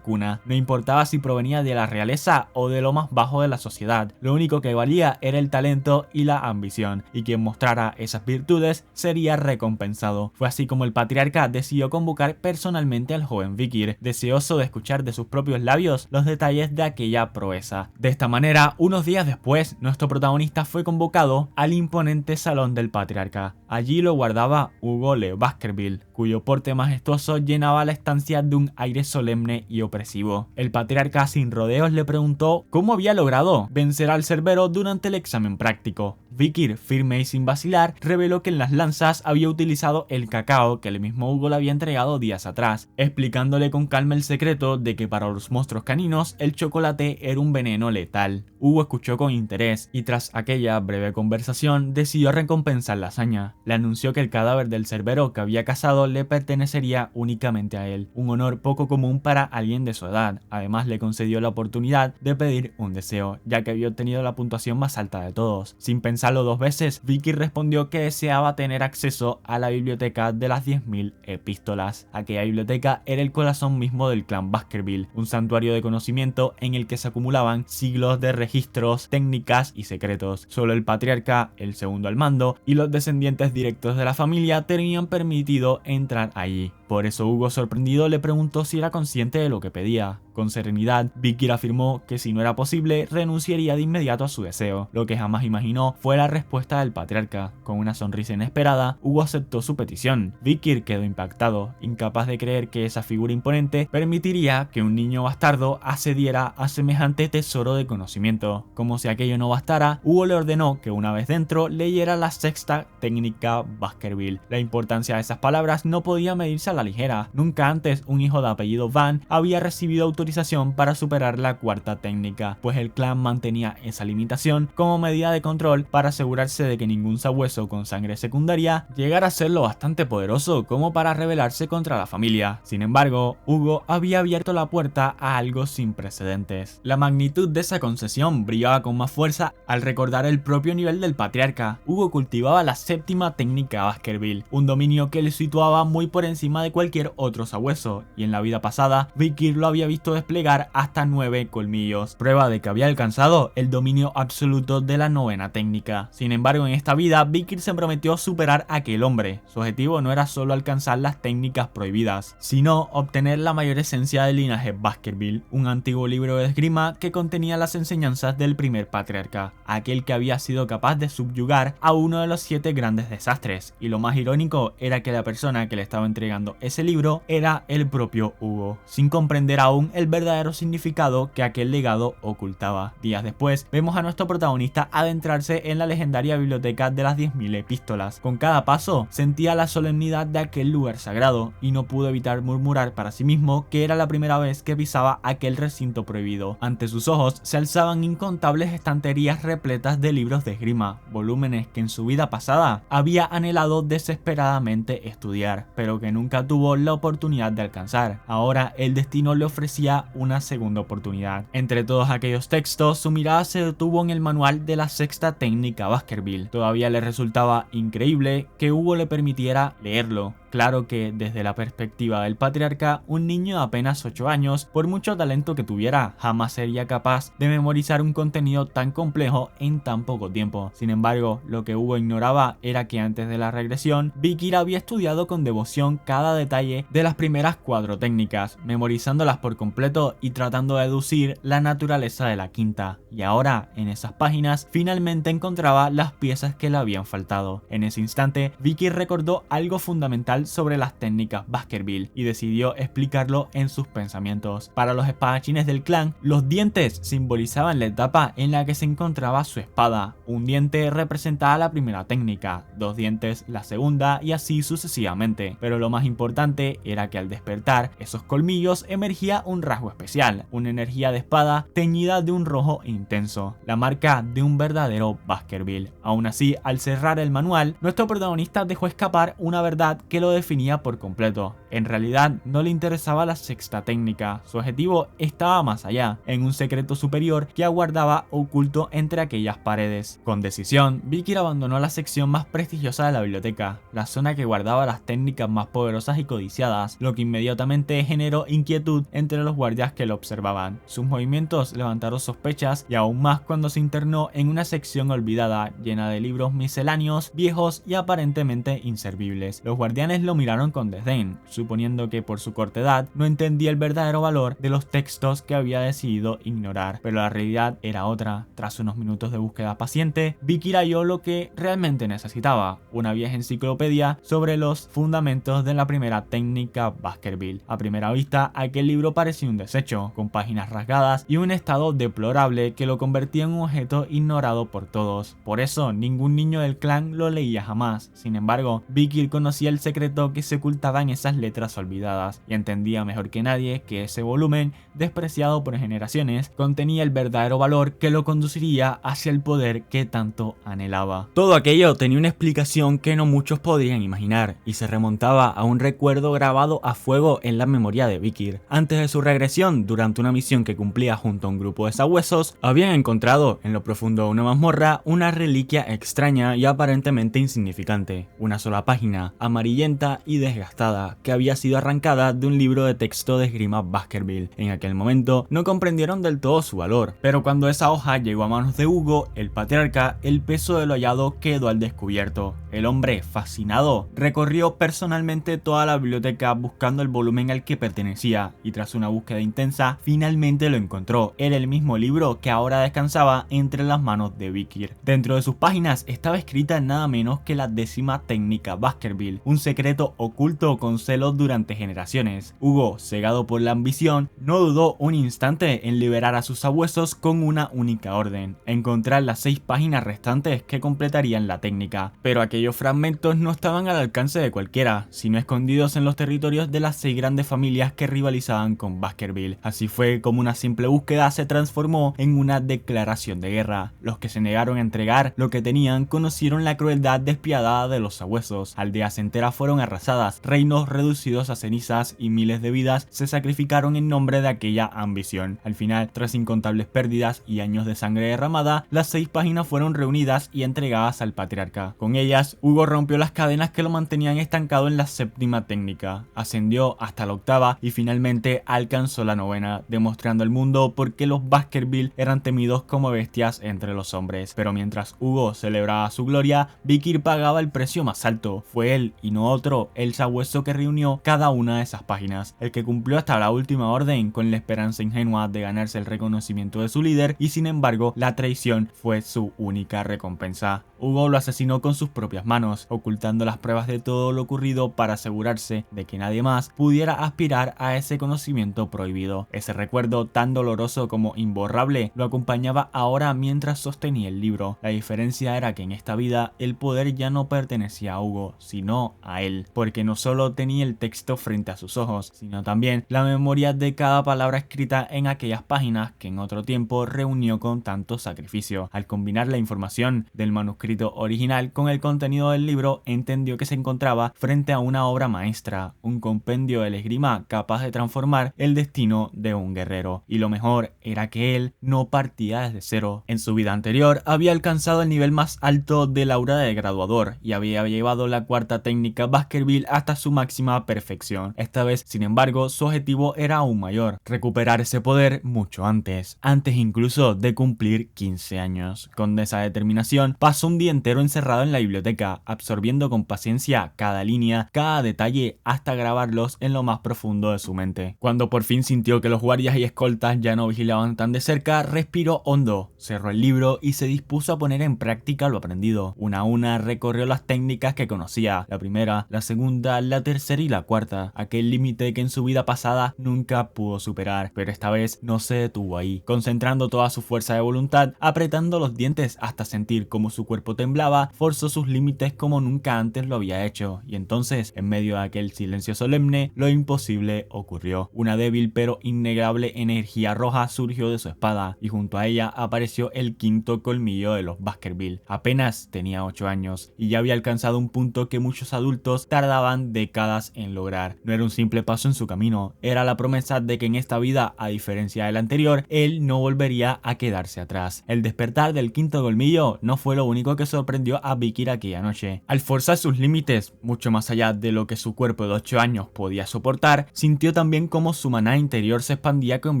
cuna, no importaba si provenía de la realeza o de lo más bajo de la sociedad, lo único que valía era el talento y la ambición, y quien mostrara esas virtudes sería recompensado. Fue así como el patriarca decidió convocar personalmente al joven Vikir, deseoso de escuchar de sus propios labios los detalles de aquella proeza. De esta manera, unos días después, nuestro protagonista fue convocado al imponente salón del patriarca. Allí lo guardaba Hugo Le Baskerville, cuyo porte majestuoso llenaba la estancia de un aire solemne y opresivo. El patriarca sin rodeos le preguntó cómo había logrado vencer al cerbero durante el examen práctico. Vikir, firme y sin vacilar, reveló que en las lanzas había utilizado el cacao que el mismo Hugo le había entregado días atrás, explicándole con calma el secreto de que para los monstruos caninos el chocolate era un veneno letal. Hugo escuchó con interés y tras aquella breve conversación decidió recompensar la hazaña. Le anunció que el cadáver del cerbero que había cazado le pertenecería únicamente a él, un honor poco común para alguien de su edad. Además le concedió la oportunidad de pedir un deseo, ya que había obtenido la puntuación más alta de todos. Sin pensarlo dos veces, Vikir respondió que deseaba tener acceso a la biblioteca de las 10.000 epístolas. Aquella biblioteca era el corazón mismo del clan Baskerville, un santuario de conocimiento en el que se acumulaban siglos de registros, técnicas y secretos. Solo el patriarca, el segundo al mando, y los descendientes directos de la familia tenían permitido entrar allí. Por eso Hugo, sorprendido, le preguntó si era consciente de lo que pedía. Con serenidad, Vikir afirmó que si no era posible, renunciaría de inmediato a su deseo. Lo que jamás imaginó fue la respuesta del patriarca. Con una sonrisa inesperada, Hugo aceptó su petición. Vikir quedó impactado, incapaz de creer que esa figura imponente permitiría que un niño bastardo accediera a semejante tesoro de conocimiento. Como si aquello no bastara, Hugo le ordenó que una vez dentro leyera la sexta técnica Baskerville. La importancia de esas palabras no podía medirse a la ligera. Nunca antes un hijo de apellido Van había recibido autorización para superar la cuarta técnica, pues el clan mantenía esa limitación como medida de control para asegurarse de que ningún sabueso con sangre secundaria llegara a ser lo bastante poderoso como para rebelarse contra la familia. Sin embargo, Hugo había abierto la puerta a algo sin precedentes. La magnitud de esa concesión brillaba con más fuerza al recordar el propio nivel del patriarca. Hugo cultivaba la séptima técnica Baskerville, un dominio que le situaba muy por encima de cualquier otro sabueso, y en la vida pasada Vikir lo había visto desplegar hasta 9 colmillos, prueba de que había alcanzado el dominio absoluto de la novena técnica. Sin embargo, en esta vida Vikir se prometió superar a aquel hombre. Su objetivo no era solo alcanzar las técnicas prohibidas, sino obtener la mayor esencia del linaje Baskerville, un antiguo libro de esgrima que contenía las enseñanzas del primer patriarca, aquel que había sido capaz de subyugar a uno de los 7 grandes desastres, y lo más irónico era que la persona que le estaba entregando ese libro era el propio Hugo, sin comprender aún el verdadero significado que aquel legado ocultaba. Días después, vemos a nuestro protagonista adentrarse en la legendaria biblioteca de las 10.000 epístolas. Con cada paso, sentía la solemnidad de aquel lugar sagrado, y no pudo evitar murmurar para sí mismo que era la primera vez que pisaba aquel recinto prohibido. Ante sus ojos se alzaban incontables estanterías repletas de libros de esgrima, volúmenes que en su vida pasada había anhelado desesperadamente estudiar, pero que nunca tuvo la oportunidad de alcanzar. Ahora el destino le ofrecía una segunda oportunidad. Entre todos aquellos textos, su mirada se detuvo en el manual de la sexta técnica Baskerville. Todavía le resultaba increíble que Hugo le permitiera leerlo. Claro que desde la perspectiva del patriarca, un niño de apenas 8 años, por mucho talento que tuviera, jamás sería capaz de memorizar un contenido tan complejo en tan poco tiempo. Sin embargo, lo que Hugo ignoraba era que antes de la regresión, Vikir había estudiado con devoción cada detalle de las primeras 4 técnicas, memorizándolas por completo y tratando de deducir la naturaleza de la quinta. Y ahora, en esas páginas, finalmente encontraba las piezas que le habían faltado. En ese instante, Vikir recordó algo fundamental especial sobre las técnicas Baskerville y decidió explicarlo en sus pensamientos. Para los espadachines del clan, los dientes simbolizaban la etapa en la que se encontraba su espada. Un diente representaba la primera técnica, 2 dientes la segunda y así sucesivamente. Pero lo más importante era que al despertar esos colmillos emergía un rasgo especial, una energía de espada teñida de un rojo intenso, la marca de un verdadero Baskerville. Aún así, al cerrar el manual, nuestro protagonista dejó escapar una verdad que lo definía por completo. En realidad, no le interesaba la sexta técnica, su objetivo estaba más allá, en un secreto superior que aguardaba oculto entre aquellas paredes. Con decisión, Vikir abandonó la sección más prestigiosa de la biblioteca, la zona que guardaba las técnicas más poderosas y codiciadas, lo que inmediatamente generó inquietud entre los guardias que lo observaban. Sus movimientos levantaron sospechas y aún más cuando se internó en una sección olvidada, llena de libros misceláneos, viejos y aparentemente inservibles. Los guardianes lo miraron con desdén, suponiendo que por su corta edad no entendía el verdadero valor de los textos que había decidido ignorar, pero la realidad era otra. Tras unos minutos de búsqueda paciente, Vikir halló lo que realmente necesitaba, una vieja enciclopedia sobre los fundamentos de la primera técnica Baskerville. A primera vista, aquel libro parecía un desecho, con páginas rasgadas y un estado deplorable que lo convertía en un objeto ignorado por todos. Por eso, ningún niño del clan lo leía jamás. Sin embargo, Vikir conocía el secreto que se ocultaba en esas letras olvidadas y entendía mejor que nadie que ese volumen, despreciado por generaciones, contenía el verdadero valor que lo conduciría hacia el poder que tanto anhelaba. Todo aquello tenía una explicación que no muchos podían imaginar y se remontaba a un recuerdo grabado a fuego en la memoria de Vikir. Antes de su regresión, durante una misión que cumplía junto a un grupo de sabuesos, habían encontrado en lo profundo de una mazmorra una reliquia extraña y aparentemente insignificante, una sola página, amarillenta y desgastada, que había sido arrancada de un libro de texto de esgrima Baskerville. En aquel momento no comprendieron del todo su valor, pero cuando esa hoja llegó a manos de Hugo, el patriarca, el peso de lo hallado quedó al descubierto. El hombre, fascinado, recorrió personalmente toda la biblioteca buscando el volumen al que pertenecía y tras una búsqueda intensa finalmente lo encontró. Era el mismo libro que ahora descansaba entre las manos de Vikir. Dentro de sus páginas estaba escrita nada menos que la 10ª técnica Baskerville, un secreto oculto con celos durante generaciones. Hugo, cegado por la ambición, no dudó un instante en liberar a sus sabuesos con una única orden: encontrar las 6 páginas restantes que completarían la técnica. Pero aquellos fragmentos no estaban al alcance de cualquiera, sino escondidos en los territorios de las 6 grandes familias que rivalizaban con Baskerville. Así fue como una simple búsqueda se transformó en una declaración de guerra. Los que se negaron a entregar lo que tenían conocieron la crueldad despiadada de los sabuesos. Aldeas enteras fueron arrasadas, reinos reducidos a cenizas y miles de vidas se sacrificaron en nombre de aquella ambición. Al final, tras incontables pérdidas y años de sangre derramada, las 6 páginas fueron reunidas y entregadas al patriarca. Con ellas, Hugo rompió las cadenas que lo mantenían estancado en la 7ª técnica, ascendió hasta la 8ª y finalmente alcanzó la 9ª, demostrando al mundo por qué los Baskerville eran temidos como bestias entre los hombres. Pero mientras Hugo celebraba su gloria, Vikir pagaba el precio más alto. Fue él y no otro el sabueso que reunió cada una de esas páginas, el que cumplió hasta la última orden con la esperanza ingenua de ganarse el reconocimiento de su líder, y sin embargo la traición fue su única recompensa. Hugo lo asesinó con sus propias manos, ocultando las pruebas de todo lo ocurrido para asegurarse de que nadie más pudiera aspirar a ese conocimiento prohibido. Ese recuerdo tan doloroso como imborrable lo acompañaba ahora mientras sostenía el libro. La diferencia era que en esta vida el poder ya no pertenecía a Hugo, sino a él, porque no solo tenía el texto frente a sus ojos, sino también la memoria de cada palabra escrita en aquellas páginas que en otro tiempo reunió con tanto sacrificio. Al combinar la información del manuscrito original con el contenido del libro, entendió que se encontraba frente a una obra maestra, un compendio del esgrima capaz de transformar el destino de un guerrero. Y lo mejor era que él no partía desde cero. En su vida anterior había alcanzado el nivel más alto del aura de graduador y había llevado la 4ª técnica Baskerville hasta su máxima perfección. Esta vez, sin embargo, su objetivo era aún mayor: recuperar ese poder mucho antes incluso de cumplir 15 años. Con esa determinación, pasó un día entero encerrado en la biblioteca, absorbiendo con paciencia cada línea, cada detalle, hasta grabarlos en lo más profundo de su mente. Cuando por fin sintió que los guardias y escoltas ya no vigilaban tan de cerca, respiró hondo, cerró el libro y se dispuso a poner en práctica lo aprendido. Una a una recorrió las técnicas que conocía: la primera, la segunda, la tercera y la cuarta, aquel límite que en su vida pasada nunca pudo superar, pero esta vez no se detuvo ahí, concentrando toda su fuerza de voluntad, apretando los dientes hasta sentir como su cuerpo temblaba, forzó sus límites como nunca antes lo había hecho, y entonces, en medio de aquel silencio solemne, lo imposible ocurrió. Una débil pero innegable energía roja surgió de su espada, y junto a ella apareció el quinto colmillo de los Baskerville. Apenas tenía 8 años, y ya había alcanzado un punto que muchos adultos tardaban décadas en lograr. No era un simple paso en su camino, era la promesa de que en esta vida, a diferencia de la anterior, él no volvería a quedarse atrás. El despertar del quinto colmillo no fue lo único que sorprendió a Vikir aquella noche. Al forzar sus límites, mucho más allá de lo que su cuerpo de 8 años podía soportar, sintió también cómo su maná interior se expandía con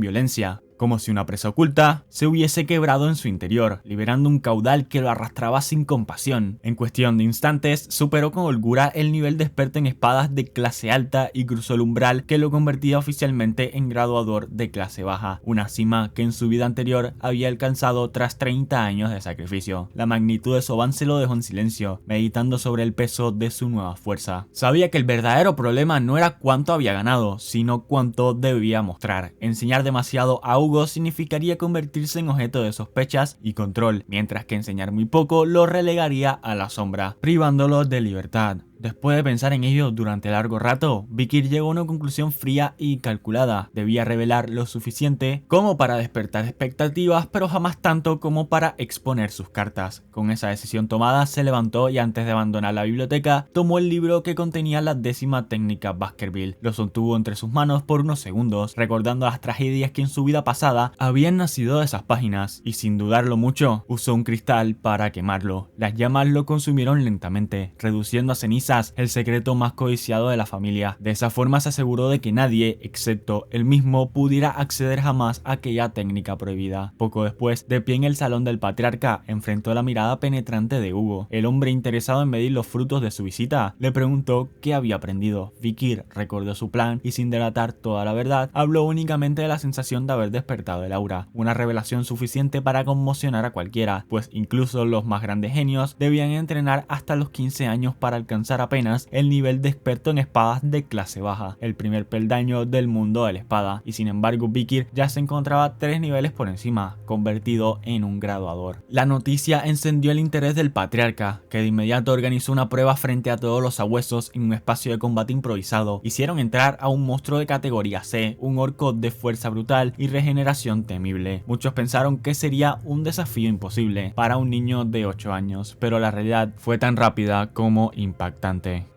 violencia, como si una presa oculta se hubiese quebrado en su interior, liberando un caudal que lo arrastraba sin compasión. En cuestión de instantes, superó con holgura el nivel de experto en espadas de clase alta y cruzó el umbral que lo convertía oficialmente en graduador de clase baja, una cima que en su vida anterior había alcanzado tras 30 años de sacrificio. La magnitud de su avance lo dejó en silencio, meditando sobre el peso de su nueva fuerza. Sabía que el verdadero problema no era cuánto había ganado, sino cuánto debía mostrar. Enseñar demasiado a Hugo significaría convertirse en objeto de sospechas y control, mientras que enseñar muy poco lo relegaría a la sombra, privándolo de libertad. Después de pensar en ello durante largo rato, Vikir llegó a una conclusión fría y calculada. Debía revelar lo suficiente como para despertar expectativas, pero jamás tanto como para exponer sus cartas. Con esa decisión tomada, se levantó y antes de abandonar la biblioteca, tomó el libro que contenía la 10ª técnica Baskerville. Lo sostuvo entre sus manos por unos segundos, recordando las tragedias que en su vida pasada habían nacido de esas páginas, y sin dudarlo mucho, usó un cristal para quemarlo. Las llamas lo consumieron lentamente, reduciendo a cenizas el secreto más codiciado de la familia. De esa forma se aseguró de que nadie, excepto él mismo, pudiera acceder jamás a aquella técnica prohibida. Poco después, de pie en el salón del patriarca, enfrentó la mirada penetrante de Hugo. El hombre interesado en medir los frutos de su visita le preguntó qué había aprendido. Vikir recordó su plan y, sin delatar toda la verdad, habló únicamente de la sensación de haber despertado el aura, una revelación suficiente para conmocionar a cualquiera, pues incluso los más grandes genios debían entrenar hasta los 15 años para alcanzar apenas el nivel de experto en espadas de clase baja, el primer peldaño del mundo de la espada, y sin embargo Vikir ya se encontraba 3 niveles por encima, convertido en un graduador. La noticia encendió el interés del patriarca, que de inmediato organizó una prueba frente a todos los sabuesos en un espacio de combate improvisado. Hicieron entrar a un monstruo de categoría C, un orco de fuerza brutal y regeneración temible. Muchos pensaron que sería un desafío imposible para un niño de 8 años, pero la realidad fue tan rápida como impactante.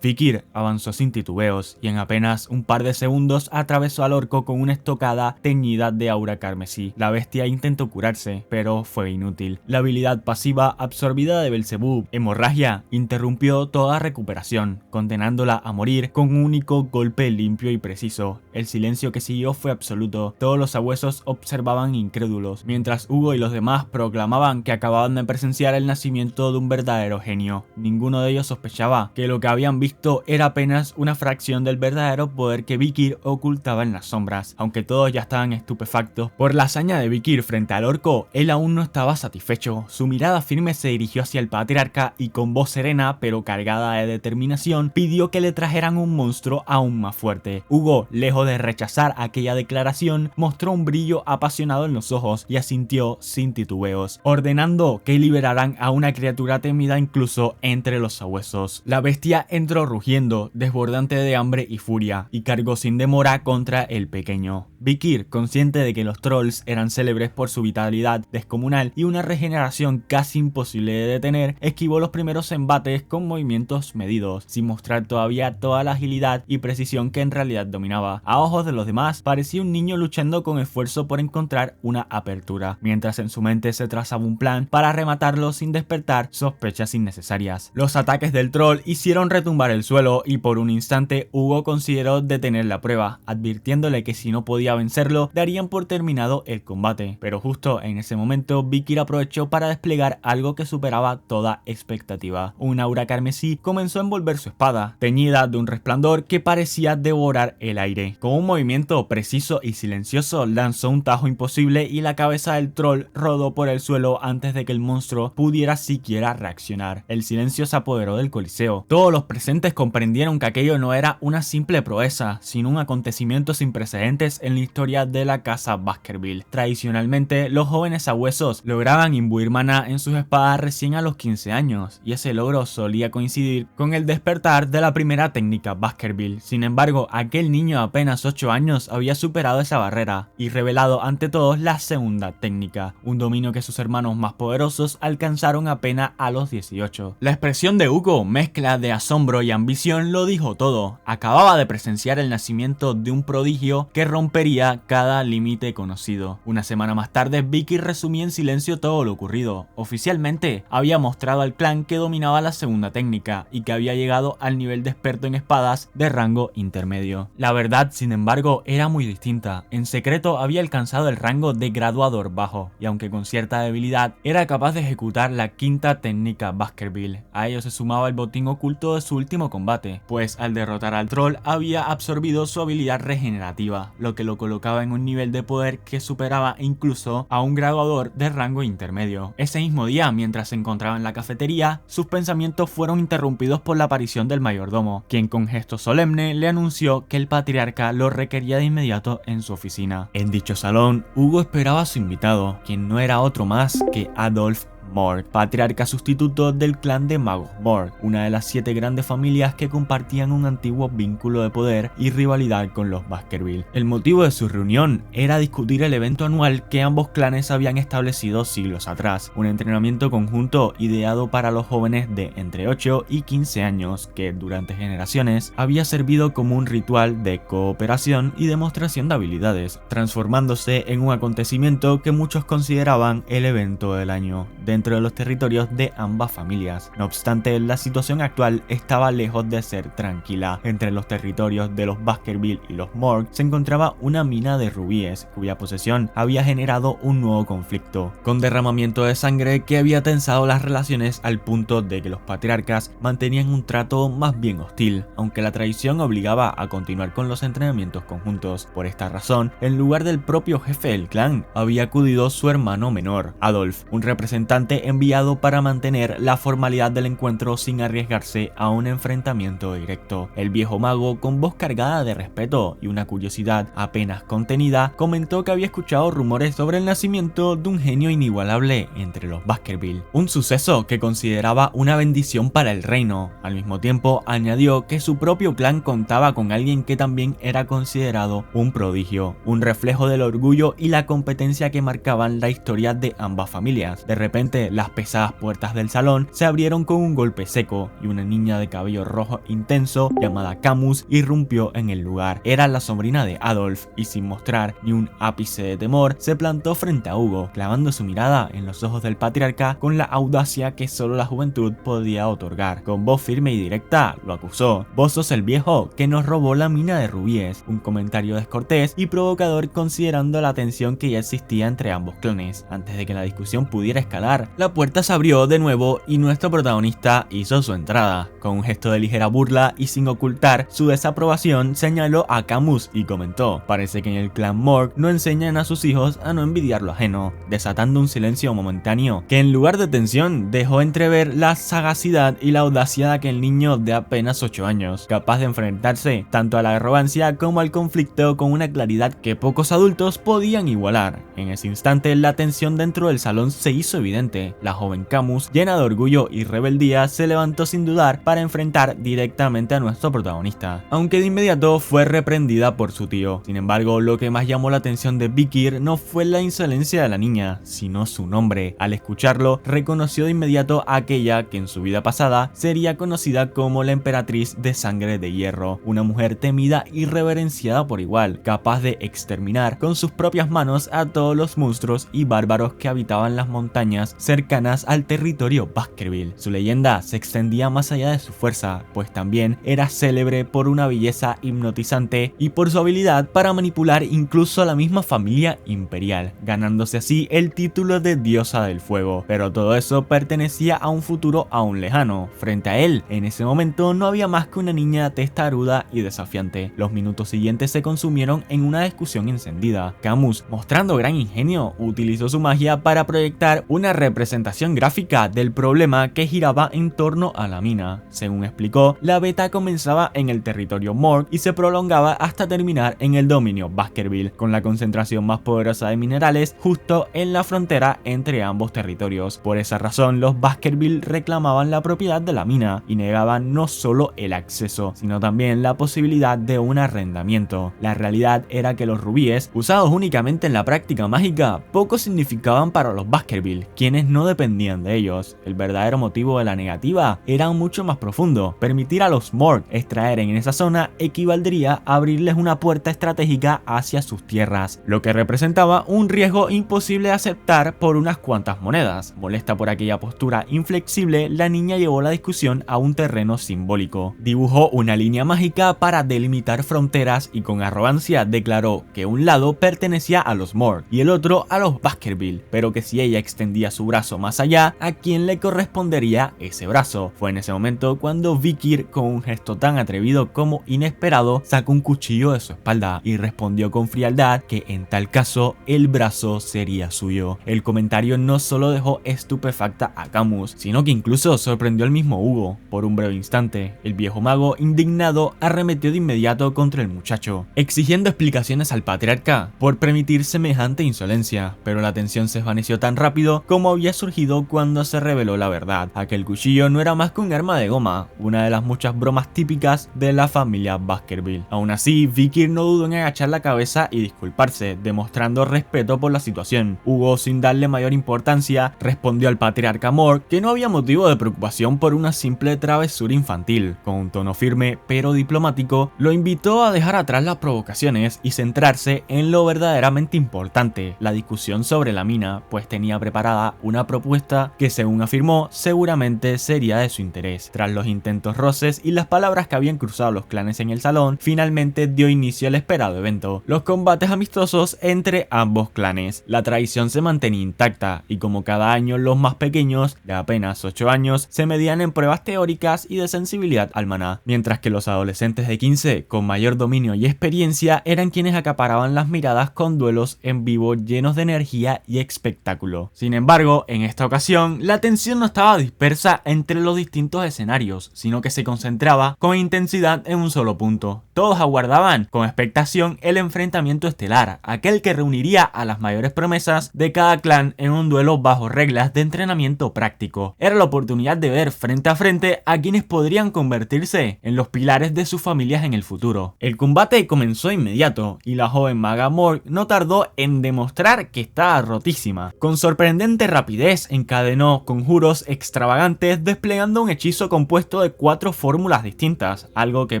Vikir avanzó sin titubeos y en apenas un par de segundos atravesó al orco con una estocada teñida de aura carmesí. La bestia intentó curarse, pero fue inútil. La habilidad pasiva absorbida de Belzebub, hemorragia, interrumpió toda recuperación, condenándola a morir con un único golpe limpio y preciso. El silencio que siguió fue absoluto. Todos los sabuesos observaban incrédulos, mientras Hugo y los demás proclamaban que acababan de presenciar el nacimiento de un verdadero genio. Ninguno de ellos sospechaba que lo que habían visto era apenas una fracción del verdadero poder que Vikir ocultaba en las sombras. Aunque todos ya estaban estupefactos por la hazaña de Vikir frente al orco, él aún no estaba satisfecho. Su mirada firme se dirigió hacia el patriarca y con voz serena pero cargada de determinación pidió que le trajeran un monstruo aún más fuerte. Hugo, lejos de rechazar aquella declaración, mostró un brillo apasionado en los ojos y asintió sin titubeos, ordenando que liberaran a una criatura temida incluso entre los sabuesos. La bestia entró rugiendo, desbordante de hambre y furia, y cargó sin demora contra el pequeño. Vikir, consciente de que los trolls eran célebres por su vitalidad descomunal y una regeneración casi imposible de detener, esquivó los primeros embates con movimientos medidos, sin mostrar todavía toda la agilidad y precisión que en realidad dominaba. A ojos de los demás, parecía un niño luchando con esfuerzo por encontrar una apertura, mientras en su mente se trazaba un plan para rematarlo sin despertar sospechas innecesarias. Los ataques del troll hicieron retumbar el suelo y por un instante Hugo consideró detener la prueba, advirtiéndole que si no podía vencerlo, darían por terminado el combate. Pero justo en ese momento, Vikir aprovechó para desplegar algo que superaba toda expectativa. Un aura carmesí comenzó a envolver su espada, teñida de un resplandor que parecía devorar el aire. Con un movimiento preciso y silencioso, lanzó un tajo imposible y la cabeza del troll rodó por el suelo antes de que el monstruo pudiera siquiera reaccionar. El silencio se apoderó del coliseo. Todos Todos los presentes comprendieron que aquello no era una simple proeza, sino un acontecimiento sin precedentes en la historia de la casa Baskerville. Tradicionalmente, los jóvenes sabuesos lograban imbuir maná en sus espadas recién a los 15 años, y ese logro solía coincidir con el despertar de la primera técnica Baskerville. Sin embargo, aquel niño de apenas 8 años había superado esa barrera y revelado ante todos la segunda técnica, un dominio que sus hermanos más poderosos alcanzaron apenas a los 18. La expresión de Hugo, mezcla de asombro y ambición, lo dijo todo. Acababa de presenciar el nacimiento de un prodigio que rompería cada límite conocido. Una semana más tarde, Vicky resumía en silencio todo lo ocurrido. Oficialmente, había mostrado al clan que dominaba la segunda técnica y que había llegado al nivel de experto en espadas de rango intermedio. La verdad, sin embargo, era muy distinta. En secreto había alcanzado el rango de graduador bajo, y aunque con cierta debilidad, era capaz de ejecutar la quinta técnica Baskerville. A ello se sumaba el botín oculto de su último combate, pues al derrotar al troll había absorbido su habilidad regenerativa, lo que lo colocaba en un nivel de poder que superaba incluso a un graduador de rango intermedio. Ese mismo día, mientras se encontraba en la cafetería, sus pensamientos fueron interrumpidos por la aparición del mayordomo, quien con gesto solemne le anunció que el patriarca lo requería de inmediato en su oficina. En dicho salón, Hugo esperaba a su invitado, quien no era otro más que Adolf Morg, patriarca sustituto del clan de magos Morg, una de las 7 grandes familias que compartían un antiguo vínculo de poder y rivalidad con los Baskerville. El motivo de su reunión era discutir el evento anual que ambos clanes habían establecido siglos atrás, un entrenamiento conjunto ideado para los jóvenes de entre 8 y 15 años que durante generaciones había servido como un ritual de cooperación y demostración de habilidades, transformándose en un acontecimiento que muchos consideraban el evento del año dentro de los territorios de ambas familias. No obstante, la situación actual estaba lejos de ser tranquila. Entre los territorios de los Baskerville y los Morg se encontraba una mina de rubíes, cuya posesión había generado un nuevo conflicto, con derramamiento de sangre que había tensado las relaciones al punto de que los patriarcas mantenían un trato más bien hostil, aunque la tradición obligaba a continuar con los entrenamientos conjuntos. Por esta razón, en lugar del propio jefe del clan, había acudido su hermano menor, Adolf, un representante enviado para mantener la formalidad del encuentro sin arriesgarse a un enfrentamiento directo. El viejo mago, con voz cargada de respeto y una curiosidad apenas contenida, comentó que había escuchado rumores sobre el nacimiento de un genio inigualable entre los Baskerville, un suceso que consideraba una bendición para el reino. Al mismo tiempo, añadió que su propio clan contaba con alguien que también era considerado un prodigio, un reflejo del orgullo y la competencia que marcaban la historia de ambas familias. De repente, las pesadas puertas del salón se abrieron con un golpe seco y una niña de cabello rojo intenso llamada Camus irrumpió en el lugar. Era la sobrina de Adolf y sin mostrar ni un ápice de temor se plantó frente a Hugo, clavando su mirada en los ojos del patriarca con la audacia que solo la juventud podía otorgar. Con voz firme y directa lo acusó: "Vos sos el viejo que nos robó la mina de rubíes", un comentario descortés y provocador considerando la tensión que ya existía entre ambos clanes. Antes de que la discusión pudiera escalar, la puerta se abrió de nuevo y nuestro protagonista hizo su entrada. Con un gesto de ligera burla y sin ocultar su desaprobación, señaló a Camus y comentó: "Parece que en el clan Morg no enseñan a sus hijos a no envidiar lo ajeno", desatando un silencio momentáneo que en lugar de tensión dejó entrever la sagacidad y la audacia de aquel niño de apenas 8 años, capaz de enfrentarse tanto a la arrogancia como al conflicto con una claridad que pocos adultos podían igualar. En ese instante, la tensión dentro del salón se hizo evidente. La joven Camus, llena de orgullo y rebeldía, se levantó sin dudar para enfrentar directamente a nuestro protagonista, aunque de inmediato fue reprendida por su tío. Sin embargo, lo que más llamó la atención de Vicky no fue la insolencia de la niña, sino su nombre. Al escucharlo, reconoció de inmediato a aquella que en su vida pasada sería conocida como la emperatriz de sangre de hierro, una mujer temida y reverenciada por igual, capaz de exterminar con sus propias manos a todos los monstruos y bárbaros que habitaban las montañas cercanas al territorio Baskerville. Su leyenda se extendía más allá de su fuerza, pues también era célebre por una belleza hipnotizante y por su habilidad para manipular incluso a la misma familia imperial, ganándose así el título de diosa del fuego. Pero todo eso pertenecía a un futuro aún lejano. Frente a él, en ese momento no había más que una niña testaruda y desafiante. Los minutos siguientes se consumieron en una discusión encendida. Camus, mostrando gran ingenio, utilizó su magia para proyectar una réplica representación gráfica del problema que giraba en torno a la mina. Según explicó, la beta comenzaba en el territorio Morg y se prolongaba hasta terminar en el dominio Baskerville, con la concentración más poderosa de minerales justo en la frontera entre ambos territorios. Por esa razón, los Baskerville reclamaban la propiedad de la mina y negaban no solo el acceso, sino también la posibilidad de un arrendamiento. La realidad era que los rubíes, usados únicamente en la práctica mágica, poco significaban para los Baskerville, quienes no dependían de ellos. El verdadero motivo de la negativa era mucho más profundo. Permitir a los Morg extraer en esa zona equivaldría a abrirles una puerta estratégica hacia sus tierras, lo que representaba un riesgo imposible de aceptar por unas cuantas monedas. Molesta por aquella postura inflexible, la niña llevó la discusión a un terreno simbólico. Dibujó una línea mágica para delimitar fronteras y con arrogancia declaró que un lado pertenecía a los Morg y el otro a los Baskerville, pero que si ella extendía su brazo más allá, ¿a quién le correspondería ese brazo? Fue en ese momento cuando Vikir, con un gesto tan atrevido como inesperado, sacó un cuchillo de su espalda y respondió con frialdad que en tal caso el brazo sería suyo. El comentario no solo dejó estupefacta a Camus, sino que incluso sorprendió al mismo Hugo. Por un breve instante, el viejo mago, indignado, arremetió de inmediato contra el muchacho, exigiendo explicaciones al patriarca por permitir semejante insolencia, pero la tensión se desvaneció tan rápido como había surgido cuando se reveló la verdad. Aquel cuchillo no era más que un arma de goma, una de las muchas bromas típicas de la familia Baskerville. Aún así, Vikir no dudó en agachar la cabeza y disculparse, demostrando respeto por la situación. Hugo, sin darle mayor importancia, respondió al patriarca Morg que no había motivo de preocupación por una simple travesura infantil. Con un tono firme pero diplomático, lo invitó a dejar atrás las provocaciones y centrarse en lo verdaderamente importante, la discusión sobre la mina, pues tenía preparada una propuesta que, según afirmó, seguramente sería de su interés. Tras los intentos roces y las palabras que habían cruzado los clanes en el salón, finalmente dio inicio al esperado evento, los combates amistosos entre ambos clanes. La tradición se mantenía intacta y, como cada año, los más pequeños, de apenas 8 años, se medían en pruebas teóricas y de sensibilidad al maná, mientras que los adolescentes de 15, con mayor dominio y experiencia, eran quienes acaparaban las miradas con duelos en vivo llenos de energía y espectáculo. Sin embargo, en esta ocasión, la atención no estaba dispersa entre los distintos escenarios, sino que se concentraba con intensidad en un solo punto. Todos aguardaban con expectación el enfrentamiento estelar, aquel que reuniría a las mayores promesas de cada clan en un duelo bajo reglas de entrenamiento práctico. Era la oportunidad de ver frente a frente a quienes podrían convertirse en los pilares de sus familias en el futuro. El combate comenzó de inmediato y la joven maga Morg no tardó en demostrar que estaba rotísima. Con sorprendente rapidez encadenó conjuros extravagantes desplegando un hechizo compuesto de 4 fórmulas distintas, algo que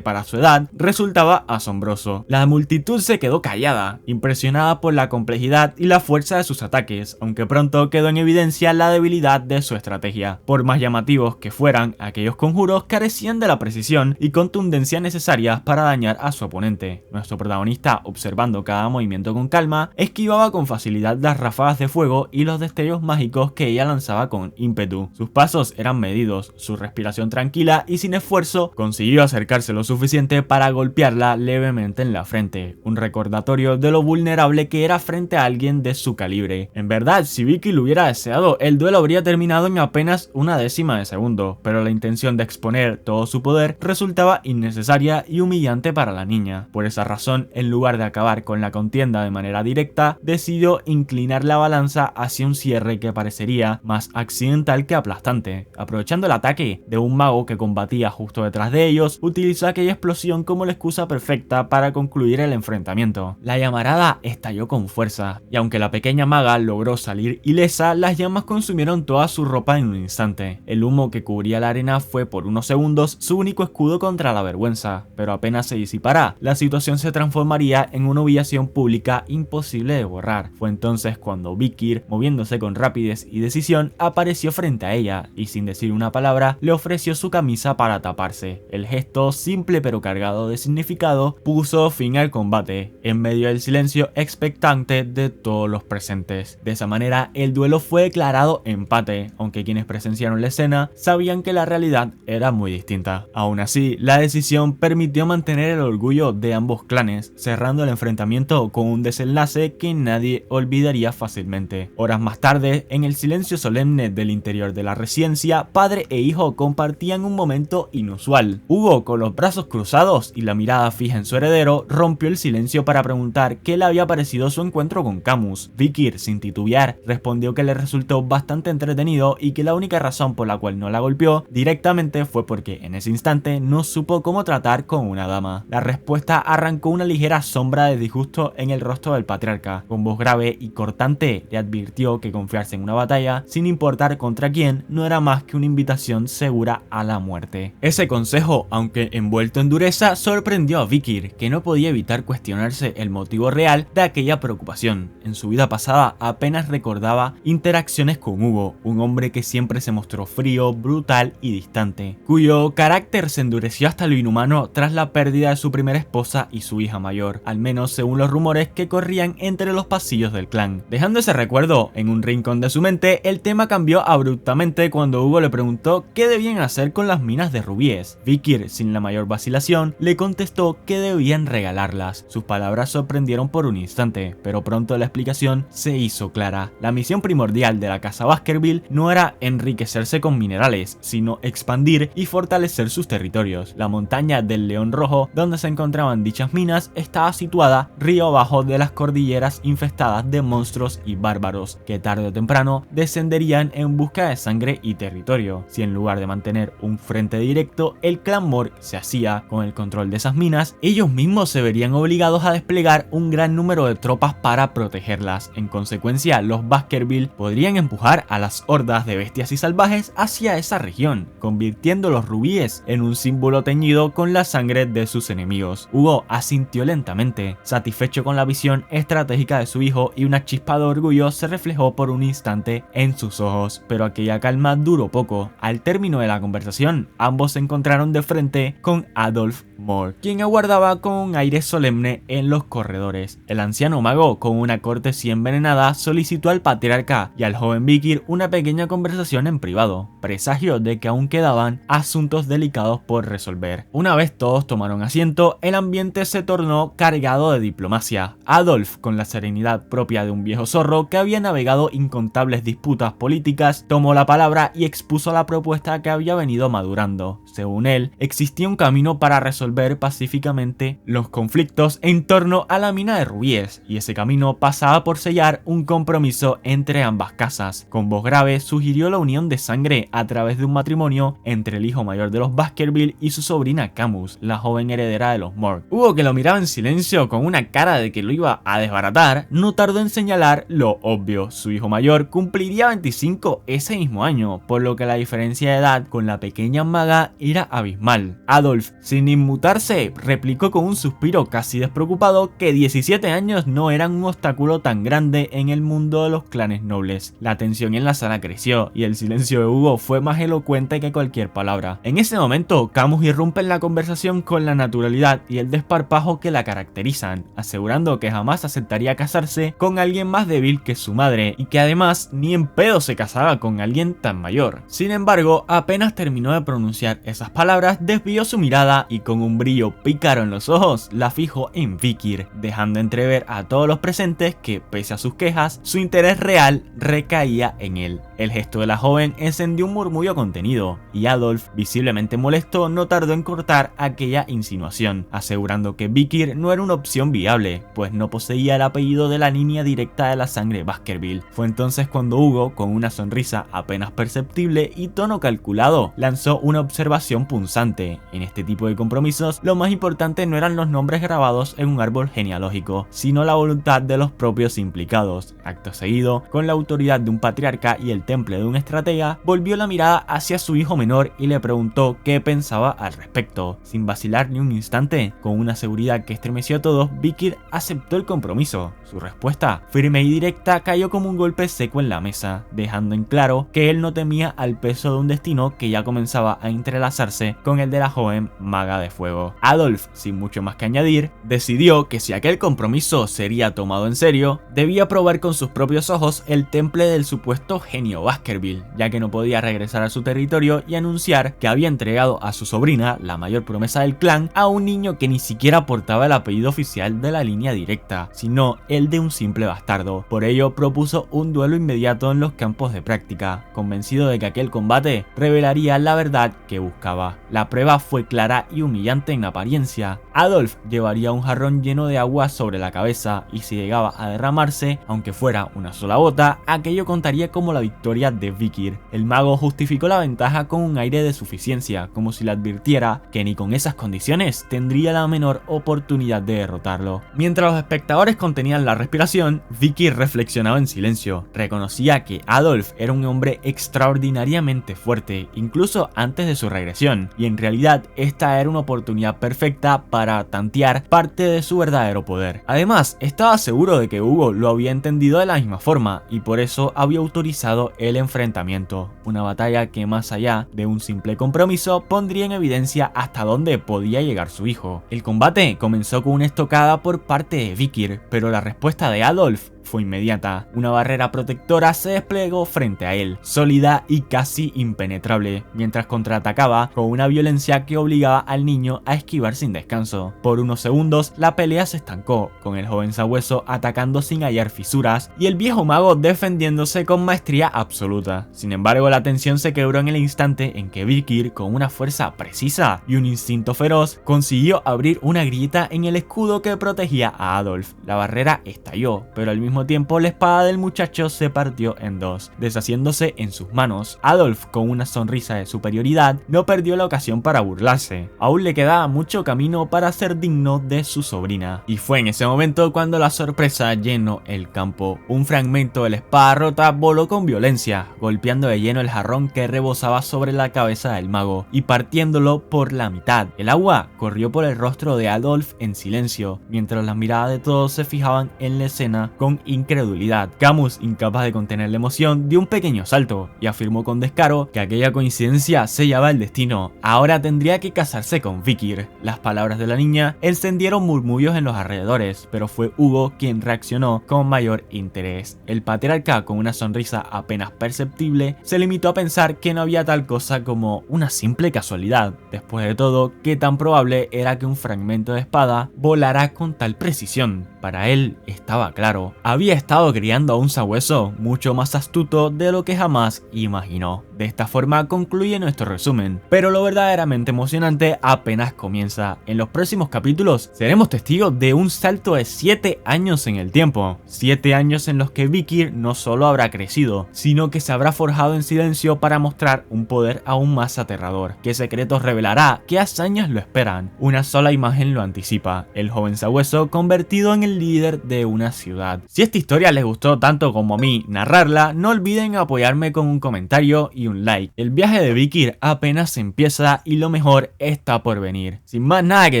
para su edad resultaba asombroso. La multitud se quedó callada, impresionada por la complejidad y la fuerza de sus ataques, aunque pronto quedó en evidencia la debilidad de su estrategia. Por más llamativos que fueran, aquellos conjuros carecían de la precisión y contundencia necesarias para dañar a su oponente. Nuestro protagonista, observando cada movimiento con calma, esquivaba con facilidad las ráfagas de fuego y los destellos mágicos que ella lanzaba con ímpetu. Sus pasos eran medidos, su respiración tranquila y sin esfuerzo consiguió acercarse lo suficiente para golpearla levemente en la frente, un recordatorio de lo vulnerable que era frente a alguien de su calibre. En verdad, si Vicky lo hubiera deseado, el duelo habría terminado en apenas una décima de segundo, pero la intención de exponer todo su poder resultaba innecesaria y humillante para la niña. Por esa razón, en lugar de acabar con la contienda de manera directa, decidió inclinar la balanza hacia un cierre que parecería más accidental que aplastante. Aprovechando el ataque de un mago que combatía justo detrás de ellos, utilizó aquella explosión como la excusa perfecta para concluir el enfrentamiento. La llamarada estalló con fuerza, y aunque la pequeña maga logró salir ilesa, las llamas consumieron toda su ropa en un instante. El humo que cubría la arena fue por unos segundos su único escudo contra la vergüenza, pero apenas se disipara, la situación se transformaría en una humillación pública imposible de borrar. Fue entonces cuando Vikir, moviéndose con rapidez y decisión, apareció frente a ella y, sin decir una palabra, le ofreció su camisa para taparse. El gesto, simple pero cargado de significado, puso fin al combate, en medio del silencio expectante de todos los presentes. De esa manera, el duelo fue declarado empate, aunque quienes presenciaron la escena sabían que la realidad era muy distinta. Aún así, la decisión permitió mantener el orgullo de ambos clanes, cerrando el enfrentamiento con un desenlace que nadie olvidaría fácilmente. Horas más tarde, en el silencio solemne del interior de la residencia, padre e hijo compartían un momento inusual. Hugo, con los brazos cruzados y la mirada fija en su heredero, rompió el silencio para preguntar qué le había parecido su encuentro con Camus. Vikir, sin titubear, respondió que le resultó bastante entretenido y que la única razón por la cual no la golpeó directamente fue porque en ese instante no supo cómo tratar con una dama. La respuesta arrancó una ligera sombra de disgusto en el rostro del patriarca. Con voz grave y cortante le advirtió que confiarse en una batalla, sin importar contra quién, no era más que una invitación segura a la muerte. Ese consejo, aunque envuelto en dureza, sorprendió a Vikir, que no podía evitar cuestionarse el motivo real de aquella preocupación. En su vida pasada apenas recordaba interacciones con Hugo, un hombre que siempre se mostró frío, brutal y distante, cuyo carácter se endureció hasta lo inhumano tras la pérdida de su primera esposa y su hija mayor, al menos según los rumores que corrían entre los pasillos del clan. Dejando ese recuerdo en un rincón de su mente, el tema cambió abruptamente cuando Hugo le preguntó qué debían hacer con las minas de rubíes. Vikir, sin la mayor vacilación, le contestó que debían regalarlas. Sus palabras sorprendieron por un instante, pero pronto la explicación se hizo clara. La misión primordial de la casa Baskerville no era enriquecerse con minerales, sino expandir y fortalecer sus territorios. La montaña del León Rojo, donde se encontraban dichas minas, estaba situada río abajo de las cordilleras infestadas de monstruos y bárbaros, que tarde o temprano descenderían en busca de sangre y territorio. Si en lugar de mantener un frente directo, el clan Mork se hacía con el control de esas minas, ellos mismos se verían obligados a desplegar un gran número de tropas para protegerlas. En consecuencia, los Baskerville podrían empujar a las hordas de bestias y salvajes hacia esa región, convirtiendo los rubíes en un símbolo teñido con la sangre de sus enemigos. Hugo asintió lentamente, satisfecho con la visión estratégica de su hijo, y una chispa de orgullo se reflejó por un instante en sus ojos, pero aquella calma duró poco. Al término de la conversación, ambos se encontraron de frente con Adolf Mork, quien aguardaba con un aire solemne en los corredores. El anciano mago, con una cortesía envenenada, solicitó al patriarca y al joven Vikir una pequeña conversación en privado, presagio de que aún quedaban asuntos delicados por resolver. Una vez todos tomaron asiento, el ambiente se tornó cargado de diplomacia. Adolf, con la serenidad propia de un viejo zorro que había navegado incontables disputas políticas, tomó la palabra y expuso la propuesta que había venido madurando. Según él, existía un camino para resolver pacíficamente los conflictos en torno a la mina de rubíes, y ese camino pasaba por sellar un compromiso entre ambas casas. Con voz grave sugirió la unión de sangre a través de un matrimonio entre el hijo mayor de los Baskerville y su sobrina Camus, la joven heredera de los Mork. Hugo, que lo miraba en silencio con una cara de que lo iba a desbaratar, no tardó en señalar lo obvio: su hijo mayor cumpliría 25 ese mismo año, por lo que la diferencia de edad con la pequeña maga era abismal. Adolf, sin inmutarse, replicó con un suspiro casi despreocupado que 17 años no eran un obstáculo tan grande en el mundo de los clanes nobles. La tensión en la sala creció y el silencio de Hugo fue más elocuente que cualquier palabra. En ese momento, Camus irrumpe en la conversación con la naturalidad y el desparpajo que la caracterizan, asegurando que jamás aceptaría casarse con alguien más débil que su madre y que además ni en pedo se casaba con alguien tan mayor. Sin embargo, apenas terminó de pronunciar esas palabras, desvió su mirada y con un brillo pícaro en los ojos la fijó en Vikir, dejando entrever a todos los presentes que, pese a sus quejas, su interés real recaía en él. El gesto de la joven encendió un murmullo contenido, y Adolf, visiblemente molesto, no tardó en cortar aquella insinuación, asegurando que Vikir no era una opción viable, pues no poseía el apellido de la línea directa de la sangre Baskerville. Fue entonces cuando Hugo, con una sonrisa apenas perceptible y tono calculado, lanzó una observación punzante. En este tipo de compromisos, lo más importante no eran los nombres grabados en un árbol genealógico, sino la voluntad de los propios implicados. Acto seguido, con la autoridad de un patriarca y el temple de un estratega, volvió la mirada hacia su hijo menor y le preguntó qué pensaba al respecto. Sin vacilar ni un instante, con una seguridad que estremeció a todos, Vikir aceptó el compromiso. Su respuesta, firme y directa, cayó como un golpe seco en la mesa, dejando en claro que él no temía al peso de un destino que ya comenzaba a entrelazarse con el de la joven maga de fuego. Adolf, sin mucho más que añadir, decidió que si aquel compromiso sería tomado en serio, debía probar con sus propios ojos el temple del supuesto genio Baskerville, ya que no podía regresar a su territorio y anunciar que había entregado a su sobrina, la mayor promesa del clan, a un niño que ni siquiera portaba el apellido oficial de la línea directa, sino el de un simple bastardo. Por ello propuso un duelo inmediato inmediato en los campos de práctica, convencido de que aquel combate revelaría la verdad que buscaba. La prueba fue clara y humillante en apariencia. Adolf llevaría un jarrón lleno de agua sobre la cabeza y si llegaba a derramarse, aunque fuera una sola gota, aquello contaría como la victoria de Vikir. El mago justificó la ventaja con un aire de suficiencia, como si le advirtiera que ni con esas condiciones tendría la menor oportunidad de derrotarlo. Mientras los espectadores contenían la respiración, Vikir reflexionaba en silencio. Reconocía que Adolf era un hombre extraordinariamente fuerte, incluso antes de su regresión, y en realidad esta era una oportunidad perfecta para tantear parte de su verdadero poder. Además, estaba seguro de que Hugo lo había entendido de la misma forma y por eso había autorizado el enfrentamiento, una batalla que más allá de un simple compromiso pondría en evidencia hasta dónde podía llegar su hijo. El combate comenzó con una estocada por parte de Vikir, pero la respuesta de Adolf fue inmediata. Una barrera protectora se desplegó frente a él, sólida y casi impenetrable, mientras contraatacaba con una violencia que obligaba al niño a esquivar sin descanso. Por unos segundos, la pelea se estancó, con el joven sabueso atacando sin hallar fisuras y el viejo mago defendiéndose con maestría absoluta. Sin embargo, la tensión se quebró en el instante en que Vikir, con una fuerza precisa y un instinto feroz, consiguió abrir una grieta en el escudo que protegía a Adolf. La barrera estalló, pero al mismo tiempo la espada del muchacho se partió en dos, deshaciéndose en sus manos. Adolf, con una sonrisa de superioridad, no perdió la ocasión para burlarse. Aún le quedaba mucho camino para ser digno de su sobrina. Y fue en ese momento cuando la sorpresa llenó el campo. Un fragmento de la espada rota voló con violencia, golpeando de lleno el jarrón que rebosaba sobre la cabeza del mago y partiéndolo por la mitad. El agua corrió por el rostro de Adolf en silencio, mientras las miradas de todos se fijaban en la escena con incredulidad. Camus, incapaz de contener la emoción, dio un pequeño salto y afirmó con descaro que aquella coincidencia sellaba el destino. Ahora tendría que casarse con Vikir. Las palabras de la niña encendieron murmullos en los alrededores, pero fue Hugo quien reaccionó con mayor interés. El patriarca, con una sonrisa apenas perceptible, se limitó a pensar que no había tal cosa como una simple casualidad. Después de todo, qué tan probable era que un fragmento de espada volara con tal precisión. Para él estaba claro, había estado criando a un sabueso mucho más astuto de lo que jamás imaginó. De esta forma concluye nuestro resumen, pero lo verdaderamente emocionante apenas comienza. En los próximos capítulos seremos testigos de un salto de 7 años en el tiempo, 7 años en los que Vikir no solo habrá crecido, sino que se habrá forjado en silencio para mostrar un poder aún más aterrador. ¿Qué secretos revelará? ¿Qué hazañas lo esperan? Una sola imagen lo anticipa, el joven sabueso convertido en el líder de una ciudad. Si esta historia les gustó tanto como a mí narrarla, no olviden apoyarme con un comentario y un like. El viaje de Vikir apenas empieza y lo mejor está por venir. Sin más nada que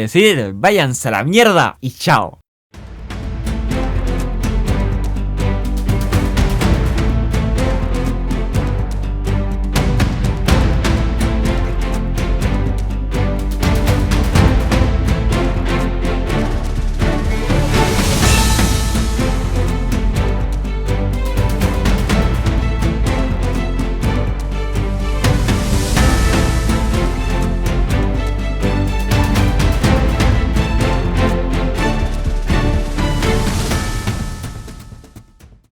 decir, váyanse a la mierda y chao.